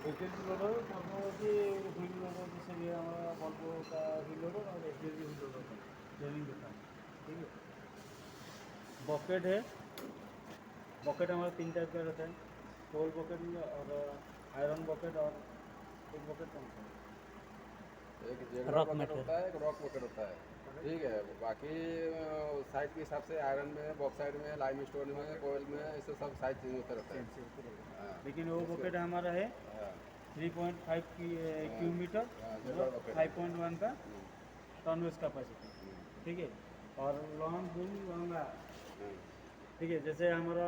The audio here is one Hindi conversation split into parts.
एचडीएफसी लोडर भल्वो की व्हील लोडर जैसे ये हमारा भल्वो का व्हील लोडर और एचडीएफसी व्हील लोडर का ट्रेनिंग देता है। ठीक है। बकेट है। बकेट हमारा 3 टाइप का रहता है, कोल बकेट और आयरन बकेट और एक बकेट कौन सा है? एक जेगुआर रॉक बकेट मेटल। होता है, एक रॉक बकेट होता है। ठीक है, बाकी साइज के हिसाब से आयरन में, बॉक्साइड में, लाइम स्टोन में, कोयल में, ऐसे सब साइज चेंज होता रहता सेम है। सेम तो रहेगा। हाँ, लेकिन वो इसके बकेट हमारा है हाँ 3.5 हाँ क्यूब मीटर हाँ, जेगुआर मतलब बकेट है। 5.1 का टन वेस्ट कैपेसिटी। ठीक है। और लॉन्ग बूम लॉन्ग हम्म, ठीक है। जैसे हमारा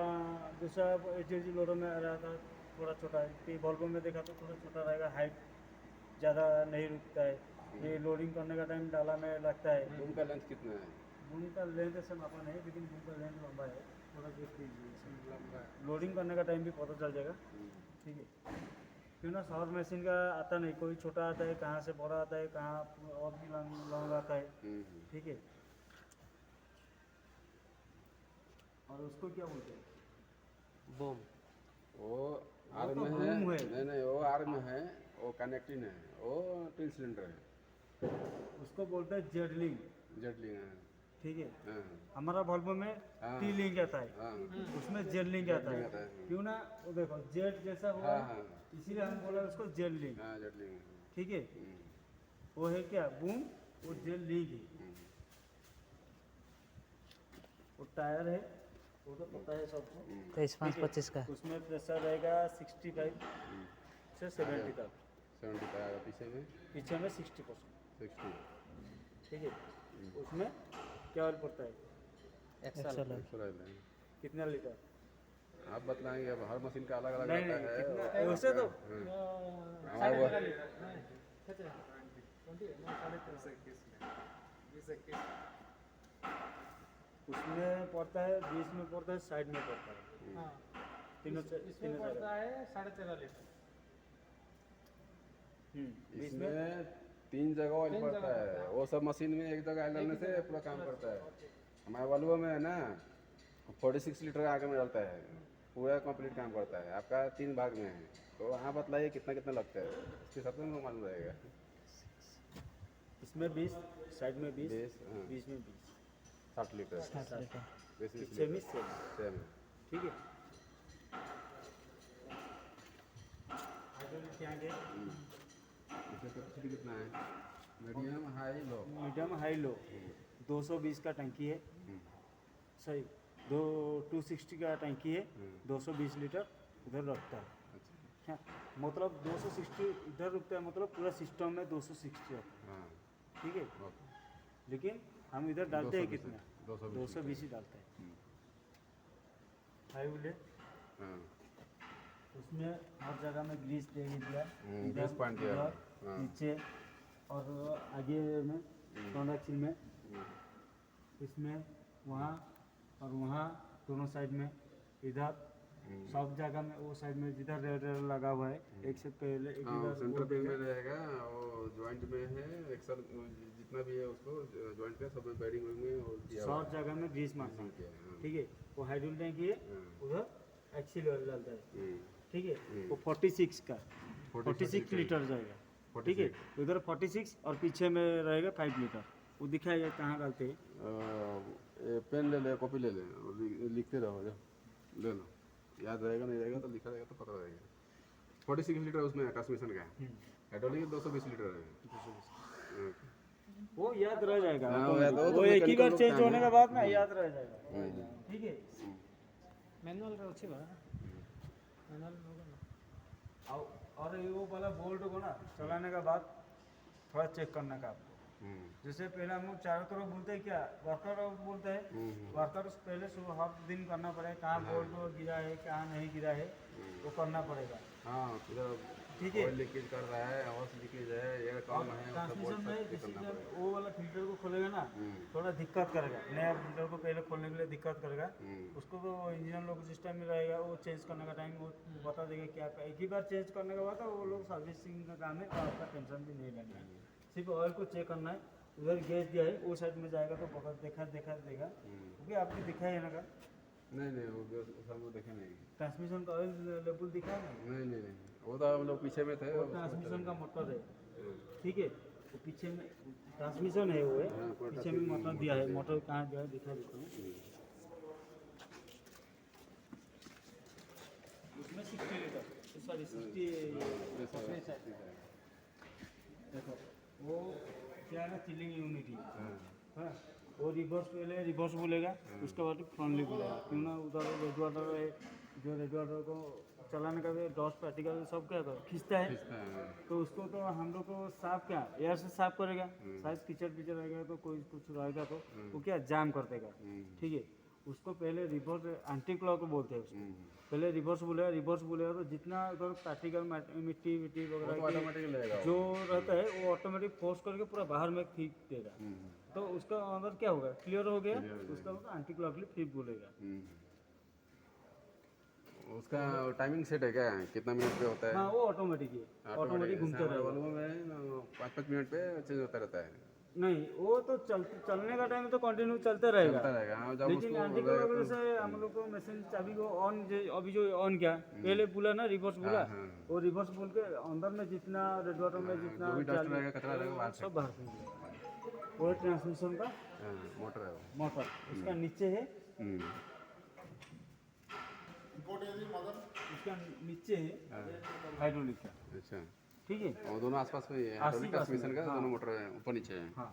दूसरा एचडीएफसी लोडर में आ रहा था थोड़ा छोटा है, कि वॉल्वो में देखा तो थोड़ा छोटा रहेगा, हाइट ज़्यादा नहीं रुकता है, ये लोडिंग करने का टाइम डाला में लगता है। बूम का लेंथ कितना है? बूम का लेंथ ऐसे मापा नहीं, लेकिन बूम का लेंथ लंबा है, थोड़ा देख लीजिए, लोडिंग करने का टाइम भी पता चल जाएगा। ठीक है। क्यों ना शॉर्ट मशीन का आता नहीं, कोई छोटा आता है, कहाँ से बड़ा आता है, कहाँ और भी लॉन्ग लॉन्ग आता है। ठीक है। और उसको क्या बोलते हैं? बूम। वो वो आर तो में है। बूम है। नहीं नहीं, वो आर में है, वो कनेक्टिंग है, वो ट्विन सिलेंडर है। उसको बोलते हैं जेडलिंग। जेटलिंग है। ठीक है। हाँ हमारा वॉल्वो में हाँ टी लिंक आता है, हाँ उसमें जेड लिंक आता जेटलिंग है। आता है। क्यों ना वो देखो जेड जैसा हुआ हाँ है, हाँ इसीलिए हम बोला उसको जेड लिंक। हाँ, जेटलिंग है। ठीक है। हम्म, वो है क्या बूम, वो जेड लिंक है। हम्म, वो टायर है, वो तो पता है सबको। 23-5-25 का। उसमें प्रेशर रहेगा 65 से 70 तक, 70 का आएगा, पीछे में पीछे में 60%। 60। ठीक है। उसमें क्या ऑयल पड़ता है, एक्सल है। एक्स्ट्रा है। कितना लीटर? आप बतलाएंगे, अब हर मशीन का अलग अलग नहीं रहता नहीं है। कितना वैसे तो हमारा वो 20-21 उसमें पड़ता है, बीच में पड़ता है, साइड में पड़ता है। हाँ, तीनों इसमें पड़ता है 13.5 लीटर। बीच में इसमें 3 जगह ऑयल तीन पड़ता जगह है। पड़ता है। वो सब मशीन में एक जगह ऑयल डालने से पूरा काम करता है। हमारे वॉल्वो में है ना 46 लीटर आगे में डालता है, पूरा कंप्लीट काम करता है। आपका 3 भाग में है, तो हाँ बताइए कितना कितना लगता है, इसके हिसाब से मालूम रहेगा। इसमें 20, साइड में 20, 20 हाँ, बीच में 20, 60 लीटर 60 लीटर। 20 पीछे में लीटर सेम। सेम है। ठीक है। आगे क्या गए? इसमें कैपेसिटी कितना है? Medium high low. Medium high low 220 का टंकी है। सही, 260 का टंकी है, 220 लीटर उधर रखता है। अच्छा हाँ, मतलब 260 इधर रुकता है, मतलब पूरा सिस्टम में 260 होता हाँ है। ठीक है। ओके। लेकिन हम इधर डालते हैं 220 कितना? 220 220 ही डालते हैं। हाई वोल्टेज हाँ उसमें हर जगह में ग्रीस दे ही दिया, ग्रीस पॉइंट दिया हुआ है। इधर हाँ। नीचे और आगे में कॉन्डक्शन में, इसमें वहाँ और वहाँ दोनों साइड में, इधर सब जगह में, वो साइड में जिधर रेड रेड लगा हुआ है एक से पहले एक हाँ इधर सेंटर वो पिन में देगा। रहेगा, वो जॉइंट में है, एक्सल जितना भी है उसको जॉइंट का सब में बेरिंग में और दिया हुआ सब जगह में ग्रीस मारना है। किया है, हाँ। ठीक है। वो हाइड्रोल टैंकी है, उधर एक्सिल ऑयल डालता है। हम्म, ठीक है। वो 46 का 46 लीटर जाएगा। ठीक है। 46 उधर 46 और पीछे में रहेगा 5 लीटर। वो दिखाएगा कहाँ डालते हैं। ये पेन ले ले, कॉपी ले ले और लिखते रहो, जो ले लो, याद रहेगा, नहीं रहेगा तो लिखा रहेगा तो पता रहेगा। 46 लीटर उसमें ट्रांसमिशन का है, हाइड्रोलिक 220 लीटर है। वो याद रह जाएगा। हाँ, तो वो याद- वो तो वो एक ही मैकेनिकल बार लोग चेंज काम होने है। के बाद ना याद रह जाएगा। ठीक है। मैनुअल अच्छी बात मैनुअल होगा ना। और ये वो वाला बोल्ट को ना चलाने के बाद थोड़ा चेक करने का आपको। जैसे पहले हम लोग चारों तरफ बोलते हैं क्या, वर्कर बोलते हैं, वर्कर पहले सुबह हर दिन करना पड़ेगा, कहाँ बोल्ट गिरा है कहाँ नहीं गिरा है वो करना पड़ेगा। हाँ इधर ठीक है। ऑयल लीकेज कर रहा है, हवा से लीकेज है, एयर कम है, उसका ट्रांसमिशन बोल्ट में सब चेक जैसे करना जब पड़ेगा। वो वाला फिल्टर को खोलेगा ना थोड़ा दिक्कत करेगा, नया फिल्टर को पहले खोलने के लिए दिक्कत करेगा। उसको तो इंजन लोग सिस्टम में रहेगा, वो चेंज करने का टाइम वो बता देगा क्या, एक ही बार चेंज करने के बाद वो लोग सर्विसिंग का काम है, और आपका टेंशन भी नहीं लेना है। सिर्फ ऑयल को चेक करना है। उधर गैस दिया है, वो साइड में जाएगा तो पकड़ देखा देगा क्योंकि आपने दिखा है ना नहीं नहीं, वो सब वो देखे नहीं। ट्रांसमिशन का ऑयल लेवल दिखा है ना। नहीं नहीं नहीं, वो तो हम लोग पीछे में थे। वो ट्रांसमिशन का मोटर है, ठीक है। वो पीछे में ट्रांसमिशन है, वो है पीछे में मोटर दिया है। मोटर कहाँ दिया है दिखा देता हूँ। उसमें 60 लीटर, सॉरी 60 देखो वो क्या है ना, चिलिंग यूनिट ही हाँ। वो रिवर्स पहले रिवर्स बोलेगा, उसके बाद फ्रंटली बोलेगा। क्यों ना उधर रेड वाटर है, जो रेड वाटर को चलाने का भी डस्ट पार्टिकल सब क्या खींचता है, तो उसको तो हम लोग को साफ क्या एयर से साफ करेगा। शायद कीचड़ पिचड़ रहेगा तो कोई कुछ रहेगा तो वो क्या जाम कर देगा, ठीक है। उसको पहले रिवर्स एंटी क्लॉक बोलते हैं उसको। पहले रिवर्स बोलेगा तो जितना उधर पार्टिकल मिट्टी विट्टी वगैरह ऑटोमेटिक लगेगा जो रहता है वो ऑटोमेटिक फोर्स करके पूरा बाहर में खींच देगा। तो उसका अंदर क्या होगा, क्लियर हो गया, उसका मतलब एंटी क्लॉकली फ्लिप बोलेगा। उसका टाइमिंग सेट है क्या, कितना मिनट पे होता है? हाँ वो ऑटोमेटिक है, ऑटोमेटिक घूमते रहेगा। वालों में 5-5 मिनट पे चेंज होता रहता है। नहीं वो तो चलने का टाइम तो कंटिन्यू चलते रहेगा, चलता रहेगा। हाँ, जब लेकिन एंटी क्लॉक से हम लोग को मशीन चाबी को ऑन अभी जो ऑन किया पहले बोला ना रिवर्स बोला, वो रिवर्स बोल के अंदर में जितना रेड वाटर में जितना जो भी डस्ट रहेगा कचरा रहेगा बाहर सब बाहर फेंक देगा। वो ट्रांसमिशन का मोटर है वो। मोटर उसका नीचे है, उसका नीचे है हाइड्रोलिक का, अच्छा ठीक है। और दोनों आसपास में है हाइड्रोलिक ट्रांसमिशन का, दोनों मोटर ऊपर नीचे है। हाँ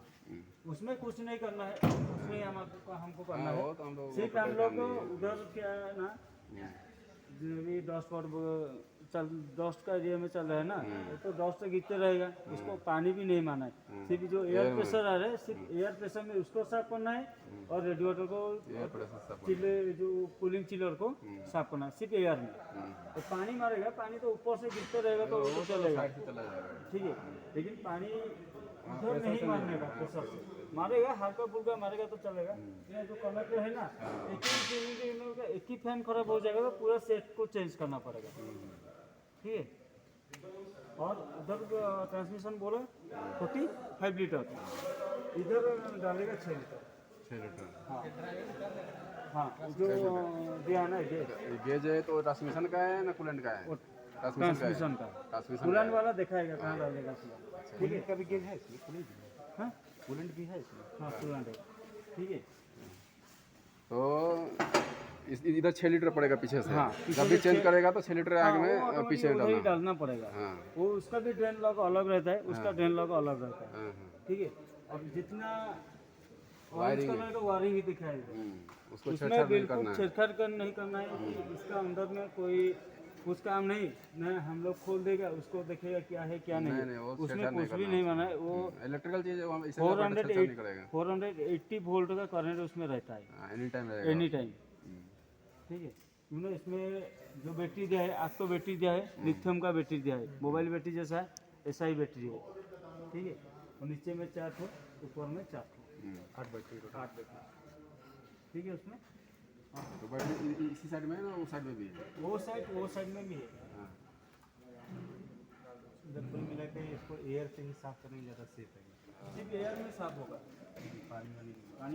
उसमें कुछ नहीं करना है, कुछ नहीं हमको करना है। वो तो हम लोग सिर्फ हम लोग को उधर क्या है ना, जो भी डस्ट का एरिया में चल रहा है ना, वो तो डस्ट से गिरते रहेगा, उसको पानी भी नहीं मारना है। सिर्फ जो एयर प्रेशर आ रहा है, सिर्फ एयर प्रेशर में उसको साफ करना है, और रेडिएटर को चिल्ले जो कूलिंग चिलर को साफ करना है, सिर्फ एयर में। तो पानी मारेगा, पानी तो ऊपर से गिरते रहेगा तो वो तो चलेगा, ठीक है। लेकिन पानी उधर नहीं मारने का, प्रेशर से मारेगा, हल्का फुल्का मारेगा तो चलेगा। ये जो कनेक्टर है ना, एक ही फैन खराब हो जाएगा तो पूरा सेट को चेंज करना पड़ेगा, ठीक है। और उधर ट्रांसमिशन बोला 45 लीटर, इधर डालेगा 6 लीटर। हाँ जो दिया ना गेज है तो ट्रांसमिशन का है ना कूलेंट का है? ट्रांसमिशन का, कूलेंट वाला दिखाएगा कहाँ डालेगा। कूलेंट का भी गेज है इसमें? कूलेंट हाँ कूलेंट भी है इसमें? हाँ कूलेंट है, ठीक है। तो इधर 6 लीटर पड़ेगा पीछे से। हाँ, जब भी चेंज करेगा तो 6 लीटर आगे में पीछे वही डालना पड़ेगा। हाँ। वो उसका भी ड्रेन लॉक अलग रहता है, उसका ड्रेन लॉक अलग रहता है, हाँ, ठीक है। और जितना ऑरेंज कलर का वायरिंग ही दिखाएगा, उसको उसमें छेड़छाड़ नहीं बिल्कुल करना है। छेड़छाड़ नहीं करना है कि इसका अंदर में कोई कुछ काम नहीं न, हम लोग खोल देगा, उसको देखेगा क्या है क्या नहीं, नहीं, वो उसमें छेड़छाड़ कुछ भी नहीं माना है। वो इलेक्ट्रिकल चीज हम इससे छेड़छाड़ नहीं करेगा। 480 वोल्ट का करंट उसमें रहता है एनी टाइम रहेगा। एनी टाइम, ठीक है। क्योंकि इसमें जो बैटरी दिया है, आपको बैटरी दिया है, लिथियम का बैटरी दिया है, मोबाइल बैटरी जैसा है, ऐसा ही बैटरी है, ठीक है। और नीचे में 4 ठो, ऊपर में 4 ठो, 8 बैटरी, ठीक है। उसमें तो बैटरी इसी साइड में है ना, वो साइड में भी है? वो साइड में भी है। जब कुल मिला के इसको एयर से ही साफ करने ज़्यादा सेफ है, सिर्फ एयर में साफ होगा, पानी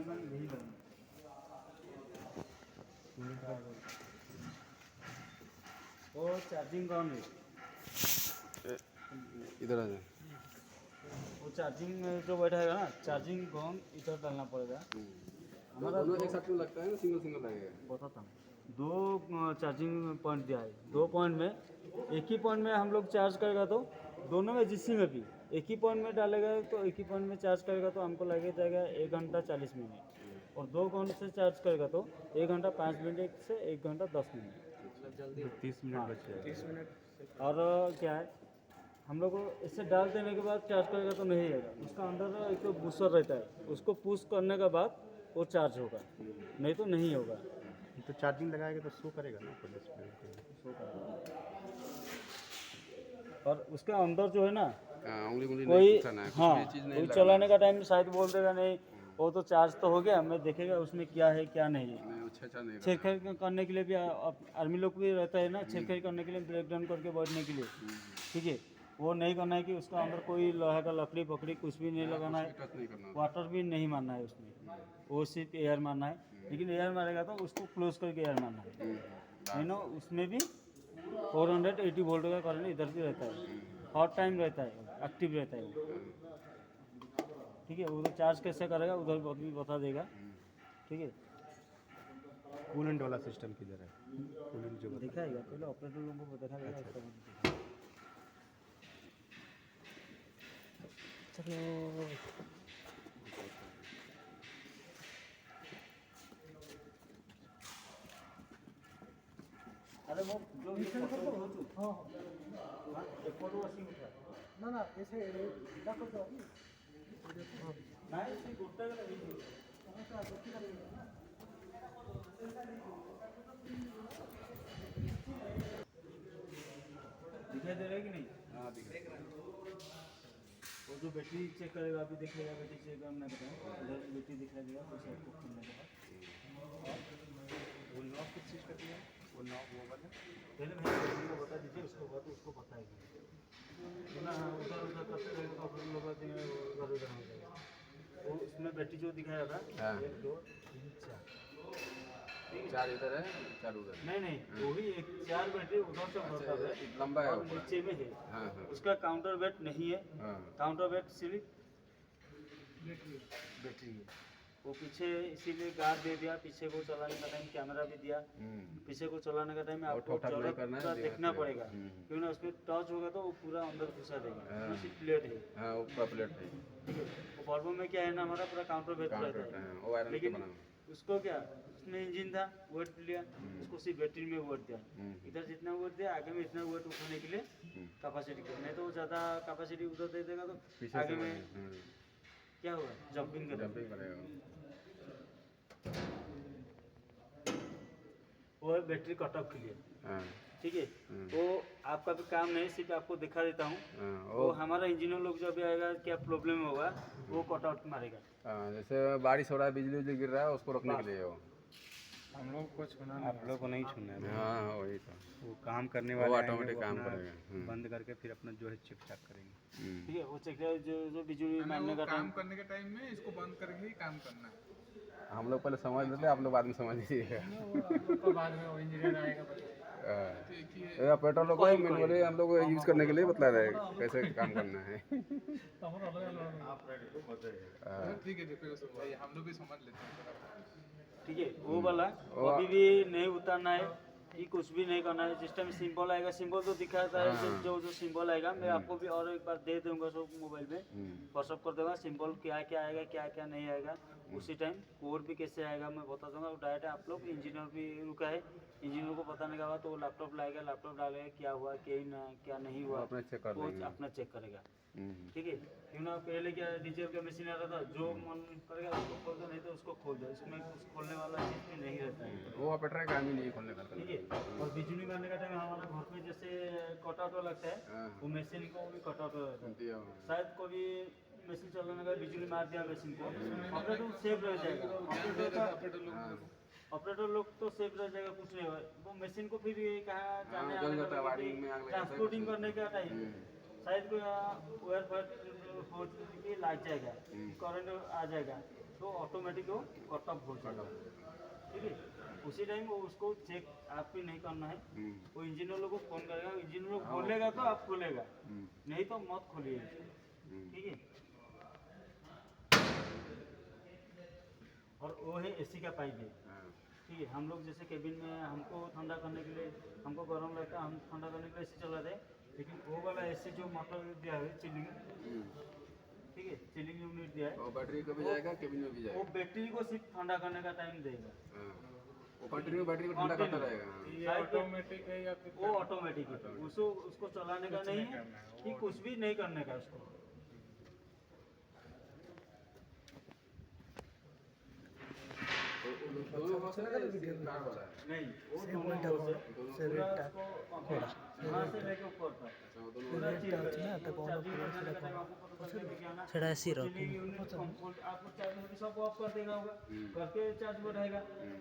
वाली यही लगना। वो चार्जिंग ऑन है, इधर आ जाए। वो चार्जिंग जो बैठा है ना, चार्जिंग गॉन इधर डालना पड़ेगा। हमारा दोनों एक साथ में लगता है ना, सिंगल लगेगा? बताता हूँ, 2 चार्जिंग पॉइंट दिया है, 2 पॉइंट में एक ही पॉइंट में हम लोग चार्ज करेगा तो दोनों में जिसमें भी एक ही पॉइंट में डालेगा तो एक ही पॉइंट में चार्ज करेगा तो हमको लगे जाएगा 1 घंटा 40 मिनट, और 2 पॉइंट से चार्ज करेगा तो 1 घंटा 5 मिनट से 1 घंटा 10 मिनट, जल्दी 30 मिनट बच जाएगा। 30 मिनट। और क्या है, हम लोग को इसे डाल देने के बाद चार्ज करेगा तो नहीं आएगा, उसका अंदर एक बूस्टर रहता है, उसको पुश करने के बाद वो चार्ज होगा, नहीं तो नहीं होगा। तो चार्जिंग लगाएगा तो शो करेगा ना ऊपर डिस्प्ले। और उसका अंदर जो है ना, उंगली कोई नहीं घुसाना है, हाँ, कुछ भी चीज नहीं कोई लगाना चलाने का टाइम शायद बोल देगा नहीं, वो तो चार्ज तो हो गया, मैं देखेगा उसमें क्या है क्या नहीं है। नहीं, वो छेड़छाड़ नहीं करना। छेड़छाड़ करने के लिए भी आर्मी लोग भी रहता है ना, छेड़छाड़ करने के लिए, ब्रेक डाउन करके बैठने के लिए, ठीक है। वो नहीं करना है कि उसका अंदर कोई लोहा का लकड़ी पकड़ी कुछ भी नहीं लगाना है, टच नहीं करना। वाटर भी नहीं मारना है उसमें, वो सिर्फ एयर मारना है। लेकिन एयर मारेगा तो उसको क्लोज करके एयर मारना है, यू नो, उसमें भी 480 वोल्ट का करंट इधर भी रहता है, हर टाइम रहता है, एक्टिव रहता है वो। ठीक है, उधर चार्ज कैसे करेगा उधर भी बता देगा। ठीक है, कूलेंट वाला सिस्टम किधर है? कूलेंट जो बता दिखाएगा, पहले ऑपरेटर लोगों को दिखाएगा, उसके बाद चलो अरे वो जो ये हाँ एक फोटो वॉशिंग उठा ना ना ऐसे देखो तो नहीं सिर्फ उठता है दिखाई दे रहा है कि नहीं? हाँ दिख रहा है। वो जो बैटरी चेक करेगा अभी देखेगा, बैटरी चेक करना का टाइम उधर बैटरी दिखाई देगा, जैसे आपको खोलने के बाद वो नॉब किस चीज़ का दिया? वो नॉब वो वाला? पहले मैं बैटरी को बता दीजिए, उसको बाद उसको बताएगी ना। उधर उधर करते रहेगा तो फिर लोग उधर उधर हो जाएगा। वो उसमें बैटरी जो दिखाया था हाँ। 1 2 3 4 चार इधर है, चार उधर। नहीं नहीं वो भी एक 4 बैटरी उधर से उधर तक है लंबा है और ऊपर। नीचे में है। हाँ हाँ उसका काउंटर वेट नहीं है, हाँ। काउंटर वेट सिर्फ बैटरी है। वो पीछे इसीलिए गार्ड दे दिया, पीछे को चलाने का टाइम कैमरा भी दिया। पीछे को चलाने का टाइम में और आपको ठोक ठाक नहीं करना है, पूरा देखना देखना पड़ेगा, क्योंकि ना उसमें टच होगा तो वो पूरा अंदर घुसा देगा। उसमें सिर्फ प्लेट है, हाँ ऊपर प्लेट है, ठीक है। वो बॉर्बो में क्या है ना, हमारा पूरा काउंटर वेट काउंटर रहता है, है, वो आयरन से लेकिन बना हुआ। उसको क्या उसमें इंजन था, वेट लिया, उसको सिर्फ बैटरी में वेट दिया। इधर जितना वेट दिया आगे में इतना वेट उठाने के लिए कैपेसिटी को, नहीं तो वो ज़्यादा कैपेसिटी उधर दे देगा तो पीछे आगे से में क्या होगा, जंपिंग करेगा। जंपिंग करेगा। वो है बैटरी कट ऑफ के लिए, हाँ ठीक है। वो आपका भी काम नहीं, सिर्फ आपको दिखा देता हूँ। हाँ वो हमारा इंजीनियर लोग जब भी आएगा क्या प्रॉब्लम होगा वो कट आउट मारेगा। हाँ, जैसे बारिश हो रहा है, बिजली उजली गिर रहा है, उसको रोकने के लिए वो। हम लोग को छूना आप लोग को नहीं छूना है। हाँ हाँ वही तो, वो काम करने वो वाले आएंगे, ऑटोमेटिक वो काम अपना करेगा। बंद करके फिर अपना जो है चेक चाक करेंगे। ठीक है, वो चेक जो बिजली मारने का टाइम करने के टाइम में इसको बंद करके ही काम करना है। हम लोग पहले समझ लेते हैं, आप लोग बाद में समझ लीजिएगा। तो बाद में वो इंजीनियर आएगा पेट्रोल को मैनुअली हम लोग यूज करने के लिए बतला रहे हैं कैसे काम करना है। ठीक है हम लोग भी समझ लेते हैं। ठीक है, वो वाला कभी भी नहीं उतारना है कि कुछ भी नहीं करना है। जिस टाइम सिंबल आएगा, सिंबल तो दिखाता है, जो जो सिंबल आएगा मैं आपको भी और एक बार दे दूंगा सब मोबाइल में, व्हाट्सअप कर दूंगा। सिंबल क्या क्या आएगा, क्या क्या नहीं आएगा, उसी टाइम कोड भी कैसे आएगा मैं बता दूंगा। डायरेक्ट आप लोग इंजीनियर भी रुका है, इंजीनियर को बताने के बाद तो वो लैपटॉप लाएगा, लैपटॉप डालेगा क्या हुआ क्या नहीं हुआ, अपना चेक कर वो लेंगे। अपना चेक करेगा। ठीक है, क्यों ना पहले क्या डीजल का मशीन आता था, जो मन करेगा उसको खोल दो, नहीं तो उसको खोल दो, इसमें कुछ खोलने वाला चीज़ भी नहीं रहता है। वो ऑपरेटर का काम ही नहीं खोलने का। ठीक है, और बिजली मारने का टाइम हमारे घर में जैसे कट आउट लगता है, वो मशीन को भी कट आउट रहता है। शायद कोई मशीन चलाने का बिजली मार दिया मशीन को, ऑपरेटर सेफ रह जाएगा। ऑपरेटर लोग तो सेफ रह जाएगा, कुछ नहीं होगा। वो मशीन को फिर ये कहाँ जाने आने का ट्रांसपोर्टिंग करने का टाइम शायद कोई वायर हो के लग जाएगा, करंट आ जाएगा, तो ऑटोमेटिक वो कट ऑफ हो जाएगा। ठीक है, उसी टाइम वो उसको चेक आप भी नहीं करना है, वो इंजीनियर लोग को फोन करेगा, इंजीनियर लोग खोलेगा तो आप खोलेगा, नहीं तो मत खोलिए। ठीक है, और वो है एसी का पाइप है। ठीक है, हम लोग जैसे केबिन में हमको ठंडा करने के लिए, हमको गर्म लगता है, हम ठंडा करने के लिए एसी चलाते हैं, लेकिन वो वाला एसी जो मोटर दिया है चिलिंग, ठीक है, चिलिंग यूनिट दिया है, वो बैटरी को भी जाएगा, केबिन में भी वो जाएगा। बैटरी को सिर्फ ठंडा करने का टाइम देगा। वो कंटिन्यू बैटरी को ठंडा करता रहेगा। ये ऑटोमेटिक है या फिर वो ऑटोमेटिक है, उसको चलाने का नहीं है कि कुछ भी नहीं करने का उसको। दोनों बॉक्स है ना, सिर्फ कार वाला है। नहीं, वो दोनों से पूरा उसको यहाँ से लेके ऊपर तक पूरा चीज सेटा एसी रो आपको चार्ज में सब ऑफ कर देगा होगा, करके चार्ज बढ़ाएगा,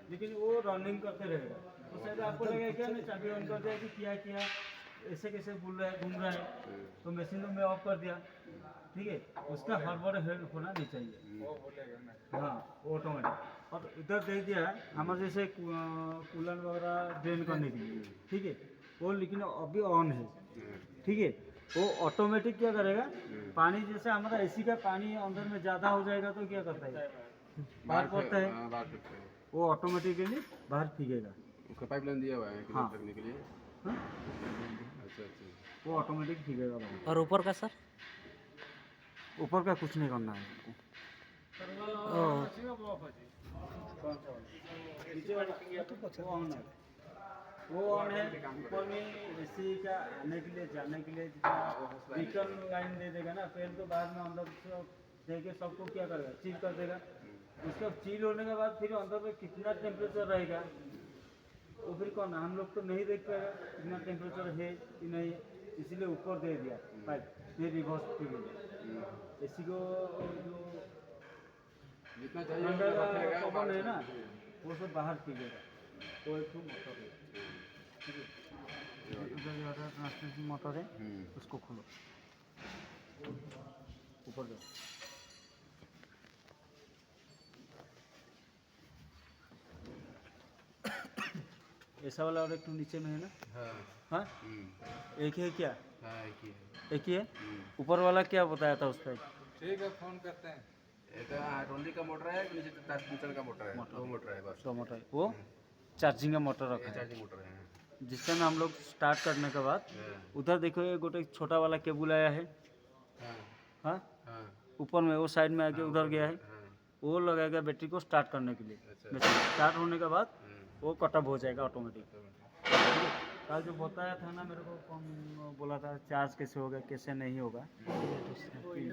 लेकिन वो रनिंग करते रहेगा। तो शायद आपको लगेगा क्या मैं चाबी ऑन कर दिया कि क्या किया, ऐसे कैसे घूम रहा है, तो मशीन में ऑफ कर दिया। ठीक है, उसका हड़बड़ होना नहीं चाहिए। हाँ, ऑटोमेटिक। और इधर दे दिया है हमारे जैसे कूलर वगैरह ड्रेन करने के लिए। ठीक है, वो लेकिन अभी ऑन है, ठीक है। वो ऑटोमेटिक क्या करेगा, पानी जैसे हमारा एसी का पानी अंदर में ज़्यादा हो जाएगा तो क्या करता है, बाहर पड़ता है, हाँ, बाहर करते हैं। वो ऑटोमेटिकली बाहर फेंकेगा। उसका पाइपलाइन दिया हुआ है कि हाँ। करने के लिए। हाँ? अच्छा अच्छा। वो ऑटोमेटिक फेंकेगा बाहर। और ऊपर का सर? ऊपर का कुछ नहीं करना है आपको। वो ऑन है, ऊपर में एसी का आने के लिए जाने के लिए बीकन लाइन दे देगा ना, पहले तो बाद में अंदर से देके सबको क्या करेगा, चील कर देगा। उसका चील होने के बाद फिर अंदर में कितना टेम्परेचर रहेगा वो फिर कौन, हम लोग तो नहीं देख पाएगा कितना टेम्परेचर है कि नहीं है, इसीलिए ऊपर दे दिया पाइप ये रिवर्स के लिए। एसी को जो जितना चाहिए अंदर उतना रखेगा, का बाहर ओवन है ना, करेगा। वो सब बाहर फेंकेगा। वो एक मोटर है, ठीक है। उधर जो है ट्रांसमिशन मोटर है, उसको खोलो, ऊपर जाओ। ऐसा वाला और एक तो नीचे में है ना। हाँ। हाँ, एक है क्या, हाँ, एक ही है। एक ही है। ऊपर वाला क्या बताया था उस पर? ठीक है, फोन करते हैं। एक हाइड्रोलिक का मोटर है, एक नीचे ट्रांसमिशन का मोटर है, दो मोटर है बस। दो मोटर, वो चार्जिंग का मोटर रखा ये है, चार्जिंग मोटर है। जिस टाइम हम लोग स्टार्ट करने के बाद हाँ, उधर देखो ये गोटे छोटा वाला केबल आया है। हाँ, हाँ, हाँ, ऊपर में वो साइड में आके उधर गया है, हाँ। वो लगाएगा बैटरी को स्टार्ट करने के लिए। अच्छा। बैटरी स्टार्ट होने के बाद वो कटअप हो जाएगा ऑटोमेटिक। कल जो बताया था ना मेरे को, कौन बोला था चार्ज कैसे होगा कैसे नहीं होगा,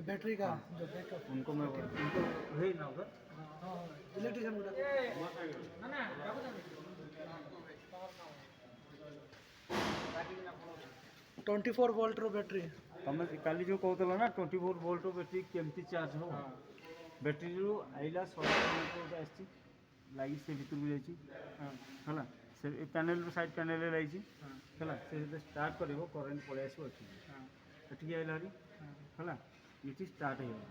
बैटरी का जो बैकअप उनको मैं उनको है ना उधर। इलेक्ट्रिशियन ट्वेंटी 24 वोल्ट रो बैटरी। ତମେ କାଲି ଯେଉଁ କହୁଥିଲ ନା 24 ଭୋଲ୍ଟ ବ୍ୟାଟେରୀ କେମିତି ଚାର୍ଜ ହେବ, ବ୍ୟାଟେରୀରୁ ଆଇଲା 100 ଗୋଟେ ଆସିଛି ଲାଗି ସେ ଭିତରକୁ ଯାଇଛି ହେଲା, ସେ ପ୍ୟାନେଲ ସାଇଡ୍ ପ୍ୟାନେଲରେ ଲାଗିଛି ହେଲା, ସେ ଯେତେବେଳେ ଷ୍ଟାର୍ଟ କରିବ କରେଣ୍ଟ ପଳେଇ ଆସିବ ଏଠିକି, ଏଠିକି ଆଇଲା ଭାରି ହେଲା, ଏଠି ଷ୍ଟାର୍ଟ ହେଇଗଲା।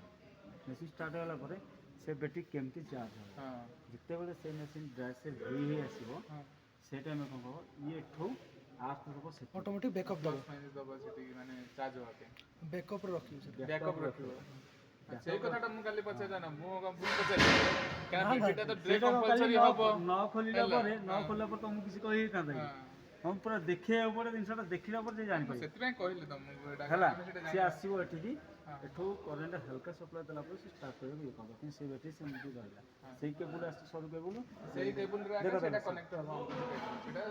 ମେସିନ୍ ଷ୍ଟାର୍ଟ ହେଇଗଲା ପରେ ସେ ବ୍ୟାଟେରୀ କେମିତି ଚାର୍ଜ ହେବ, ଯେତେବେଳେ ସେ ମେସିନ୍ ଡ୍ରାଏ ସେଲ୍ ହେଇ ଆସିବ ସେ ଟାଇମ୍ରେ କ'ଣ ହେବ, ଇଏ ଏଠୁ ଆପ ହେବ ସେ ऑटोमेटिक बैकअप दबो ମାଇନସ୍ ଦବ ସେଠି ମାନେ ଚାର୍ଜ ହବା ପାଇଁ बैकअप रखियो सर। ବ୍ୟାକଅପ୍ ରଖିବ। ସେଇ କଥାଟା ମୁଁ କାଲି ପଚାରିଲା ନା, ମୁଁ କ'ଣ ଭୁଲ ପଚାରିଲି? କାରଣ ବ୍ୟାଟେରୀଟା ତ ଡ୍ରେ କମ୍ପଲସରି ହବ। ନ ଖୋଲିଲା ପରେ ତମକୁ କିଛି କହିଥାନ୍ତା କି? ହଁ, ପୁରା ଦେଖିବାକୁ ପଡ଼େ, ଜିନିଷଟା ଦେଖିଲା ପରେ ସେ ଜାଣିପାରିବ ସେଥିପାଇଁ କହିଲି ତମକୁ ଏଇଟା, ହେଲା। ଆମେ ସେଇଟା ସେ ଆସିବ ଏଠିକି, ଏଠୁ କରେଣ୍ଟ ହାଲକା ସପ୍ଲାଏ ଦେଲା ପରେ ସେ ଷ୍ଟାର୍ଟ କରିବାକୁ ଇଏ କରିବ, କିନ୍ତୁ ସେ ବ୍ୟାଟେରୀ ସେମିତି ରହିଲା। ସେଇ କେବୁଲ ଆସିଛି ସରୁ କେବୁଲ, ସେଇ କେବୁଲରେ ଆଗେ ସେଇଟା କନେକ୍ଟ ହବ। ସେଇଟା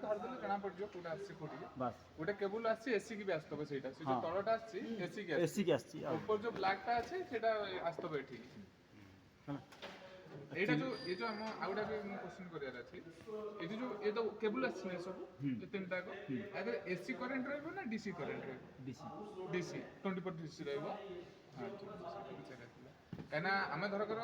ଧରିଦେଲେ ଜଣା ପଡ଼ିଯିବ କୋଉଟା ଆସିଛି କୋଉଠିକି। ବାସ୍ ଗୋଟେ କେବୁଲ ଆସିଛି ଏସି କି ବି ଆସିଥିବ ସେଇଟା, ସେ ଯୋଉ ତଳଟା ଆସିଛି ଏସି କି ଆସିଛି, ଏସିକି ଆସିଛି ଆଉ ଉପର ଯୋଉ ବ୍ଲାକ୍ ଟା ଅଛି ସେଇଟା ଆସିଥିବ ଏଠିକି। ହେଲା। ଏଇଟା ଯୋଉ ଏ ଯୋଉ ଆମ ଆଉ ଗୋଟେ ବି ମୁଁ କ୍ୱେଶ୍ଚନ୍ କରିବାର ଅଛି, ଏଠି ଯୋଉ ଏ ଯୋଉ କେବୁଲ ଆସିଛି ନା ସବୁ ଏ ତିନିଟା ଯାକ, ଆଗରେ ଏସି କରେଣ୍ଟ ରହିବ ନା ଡିସି କରେଣ୍ଟ ରହିବ? ଡିସି ডিসি 24 ডিসি ରହିବ। ହଁ, ଠିକ୍ ଅଛି, ସେଇଟା ଥିଲା। କାହିଁକିନା ଆମେ ଧରକର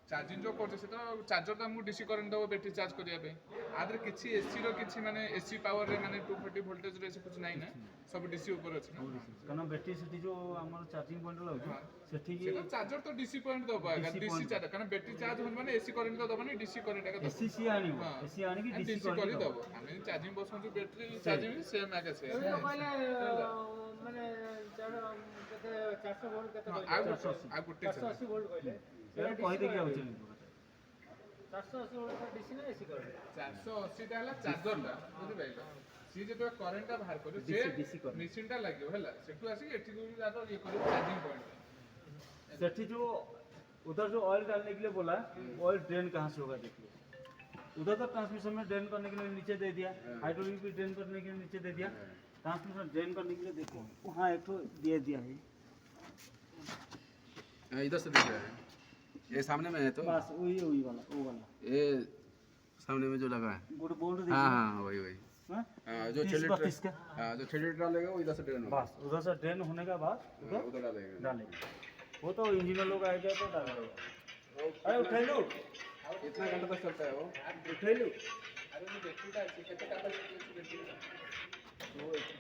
ଚାର୍ଜିଂ ଯେଉଁ କରୁଛେ ସେ ତ ଚାର୍ଜର ତ ଆମକୁ ଡିସି କରେଣ୍ଟ ଦେବ ବ୍ୟାଟେରୀ ଚାର୍ଜ କରିବା ପାଇଁ, ଆ ଦେହରେ କିଛି ଏସିର କିଛି ମାନେ ଏସି ପାୱାରରେ ମାନେ 240 ଭୋଲ୍ଟେଜର ଏସି କିଛି ନାହିଁ ନା, ସବୁ ଡିସି ଉପରେ ଅଛି ନା। କାରଣ ବ୍ୟାଟେରୀ ସେଠି ଯେଉଁ ଆମର ଚାର୍ଜିଂ ପଏଣ୍ଟ ଲାଗୁଛି ସେଠିକି ସେଟା ଚାର୍ଜର ତ ଡିସି ପଏଣ୍ଟ ଦେବ ଆଜ୍ଞା, ଡିସି ଚାର୍ଜ, କାରଣ ବ୍ୟାଟେରୀ ଚାର୍ଜ ହୁଏ ମାନେ ଏସି କରେଣ୍ଟ ତ ଦେବନି, ଡିସି କରେଣ୍ଟ ଏକା ଦେବ। ଏସି ସିଏ ଆଣିବ, ଏସି ଆଣିକି ଡିସି ଡିସି କରି କରିକି ଦେବ। ଆମେ ଚାର୍ଜିଂ ବସଉଛୁ ବ୍ୟାଟେରୀ ଚାର୍ଜିଂ ସେମ୍ ଆଗେ ସେ ମାନେ କେତେ 400 ଭୋଲ୍ଟ କେତେ ଆଉ ଗୋଟେ 480 ଭୋଲ୍ଟ କହିଲେ, କହିଦେଇକି ଯାଉଛି। 480 ଭୋଲ୍ଟ ଡିସି ନା ଏସି କରେଣ୍ଟ? 480ଟା ହେଲା ଚାର୍ଜରଟା, ବୁଝିପାରିଲ? ସିଏ ଯେତେବେଳେ କରେଣ୍ଟଟା ବାହାର କରିବ DC ସେ current। ମେସିନଟା ଲାଗିବ ହେଲା, ସେଠୁ ଆସିକି ଏଠି ଯୋଉ ଯାକ ଇଏ କରିବ ଚାର୍ଜିଂ ପଏଣ୍ଟ। सेठी जो उधर जो ऑयल डालने के लिए बोला, ऑयल ड्रेन कहाँ से होगा देखिए। उधर तो ट्रांसमिशन में ड्रेन करने के लिए नीचे दे दिया, हाइड्रोलिक भी ड्रेन करने के लिए नीचे दे दिया, ट्रांसमिशन ड्रेन करने के लिए देखो वहाँ एक तो दे दिया है। इधर से दिख रहा है, ये सामने में है तो बस वही वही वाला, वो वाला ये सामने में जो लगा है। गोटे बोल्ट हाँ देखिए। हाँ वही वही। हाँ? हाँ, जो 30 6 लीटर, 32 का। हाँ जो 6 लीटर डालेगा वो इधर से ड्रेन होगा। बस उधर से ड्रेन होने के बाद हाँ, उधर डालेगा। डालेंगे, वो तो इंजीनियर लोग आएगा तो डालेगा। अरे उठा लो, कितना घंटा तक चलता है वो? उठा लो।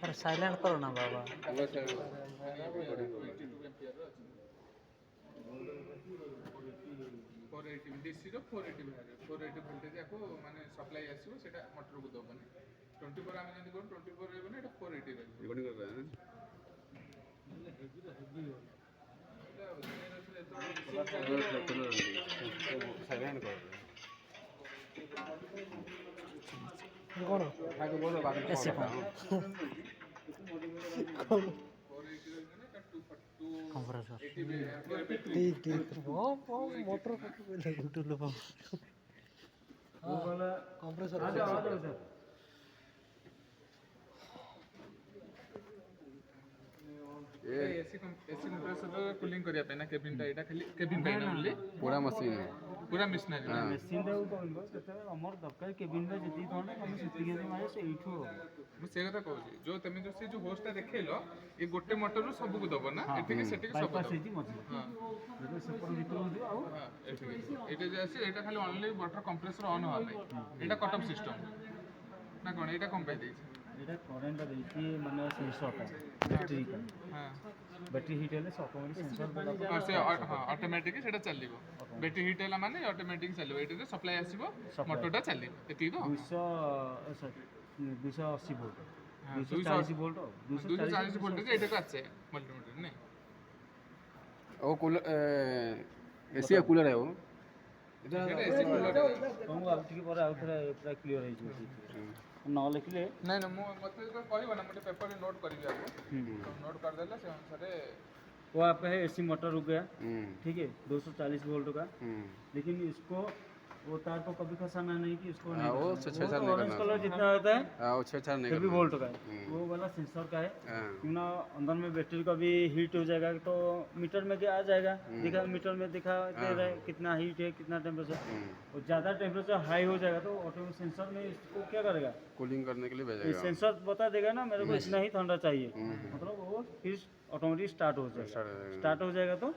अरे साइलेंट करो ना बाबा। वो सर 480 ଡିସିର 480 ବାହାରିବ, 480 ଭୋଲ୍ଟେଜ ଆକୁ ମାନେ ସପ୍ଲାଇ ଆସିବ, ସେଇଟା ମଟରକୁ ଦେବନି। 24 ଆମେ ଯେମିତି କରୁ 24 ରହିବ ନା ଏଟା 480 ରହିବ रिकॉर्डिंग कर रहा है ना साइलेंट कर कौन आगे बोलो बाकी ऐसे कौन कंप्रेसर 80 ठीक वो मोटर टुल्लू पंप वो वाला कंप्रेसर आ जाओ सर ये एसी कंप्रेसर कूलिंग करिया पे ना केबिन टा एटा खाली केबिन पे ना ओनली पूरा मशीन है पूरा मिशनरी हाँ ମେସିନ୍ ଟାକୁ କହିବ ଯେତେବେଳେ ଆମର ଦରକାର କେବିନ୍ରେ ଯେତିକି ଟଙ୍କା ଆମେ ସେତିକି ମାରେ ସେଇଠୁ ହବ ମୁଁ ସେ କଥା କହୁଛି ଯୋଉ ତମେ ଯୋଉ ସେ ଯୋଉ ହୋସ୍ଟଟା ଦେଖେଇଲ ଏ ଗୋଟେ ମୋଟରରୁ ସବୁକୁ ଦବ ନା ଏଠିକି ସେଠିକି ସବୁ ବାଇପାସ୍ ଦବ ହେଇଛି ମଝିରେ ହଁ ଯେତେବେଳେ ସେପଟ ଭିତରକୁ ଯିବ ଆଉ ହଁ ଏଠିକି ଏଇଟା ଯେ ଅଛି ଏଇଟା ଖାଲି ଅନଲି ୱାଟର କମ୍ପ୍ରେସର ଅନ୍ ହବା ପାଇଁ ଏଇଟା କଟ୍ ଅଫ୍ ସିଷ୍ଟମ ନା କ'ଣ ଏଇଟା କ'ଣ ପାଇଁ ଦେଇଛି ଏଇଟା କରେଣ୍ଟଟା ଦେଇଛି ମାନେ ସେନ୍ସରଟା ବ୍ୟାଟେରୀଟା ହଁ ବ୍ୟାଟେରୀ ହିଟ୍ ହେଲେ ସେ ଅଟୋମେଟିକ୍ ସେନ୍ସର ଦେଲା ହଁ ସେ ହଁ ଅଟୋମେଟିକ୍ ସେଟା ଚାଲିବ ବ୍ୟାଟେରୀ ହିଟ୍ ହେଲା ମାନେ ଅଟୋମେଟିକ୍ ଚାଲିବ ଏଇଟାରେ ସପ୍ଲାଏ ଆସିବ ମୋଟରଟା ଚାଲିବ ଏତିକି ତ 280 ଭୋଲ୍ଟ ହଁ, 240 ଭୋଲ୍ଟ ଆଉ 240 ଭୋଲ୍ଟେଜ ଏଇଟାକୁ ଆସେ ମଲ୍ଟିମିଟର ନାଇଁ वो कूलर एसी का कूलर है वो ଏଇଟା ଏସି କୁଲର ତମକୁ ଆଉ ଟିକେ ପରେ ଆଉ ଥରେ ପୁରା କ୍ଲିୟର ହେଇଯିବ ନ ଲେଖିଲେ ନାଇଁ ନା ମୁଁ ମୋତେ ଯେତେବେଳେ କହିବ ନା ମୁଁ ଟିକେ ପେପରରେ ନୋଟ୍ କରିବି ଆଗ नोट कर देला से अनुसार वो आपका है एसी मोटर रुक गया ठीक है 240 वोल्ट का लेकिन इसको वो तार को कभी फंसाना नहीं कि इसको नहीं वो करना। छेड़छाड़ वो नहीं ऑरेंज करना। कलर जितना होता है वो छेड़छाड़ नहीं फिर भी करना वोल्ट का है वो वाला सेंसर का है हाँ क्यों ना अंदर में बैटरी का भी हीट हो जाएगा तो मीटर में क्या आ जाएगा दिखा मीटर में दिखा दे रहा है कितना हीट है कितना टेम्परेचर और ज़्यादा टेम्परेचर हाई हो जाएगा तो ऑटोमेटिक सेंसर में इसको क्या करेगा कूलिंग करने के लिए ये भेजेगा सेंसर बता देगा ना मेरे को इतना ही ठंडा चाहिए मतलब वो फिर ऑटोमेटिक स्टार्ट हो जाएगा स्टार्ट हो जाएगा तो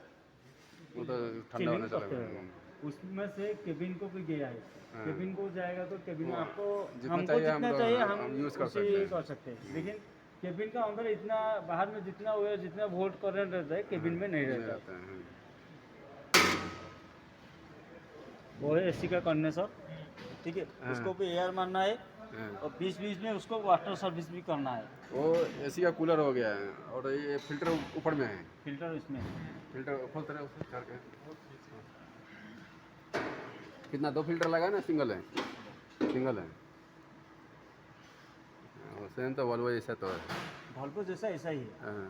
वो तो ठंडा होने चिलिंग करते चलेगा रहेगा उसमें से केबिन को भी गया है केबिन को जाएगा तो केबिन में आपको जितना हमको चाहिए हम जितना लोग- चाहिए हम use कर उसी सकते हैं। कर सकते हैं लेकिन केबिन का अंदर इतना बाहर में जितना हुआ जितना वोल्ट करंट रहता है केबिन में नहीं नहीं रहता रहता है वो है एसी का कंडेंसर ठीक है उसको भी एयर मारना है हाँ। और बीच बीच में उसको वाटर सर्विस भी करना है वो एसी का कूलर हो गया है और ये फिल्टर ऊपर में है फिल्टर इसमें फिल्टर खोलते रहे उसे करके कितना 2 फिल्टर लगा ना सिंगल है सेम तो वॉल्वो जैसा तो है वॉल्वो जैसा ऐसा ही है हाँ।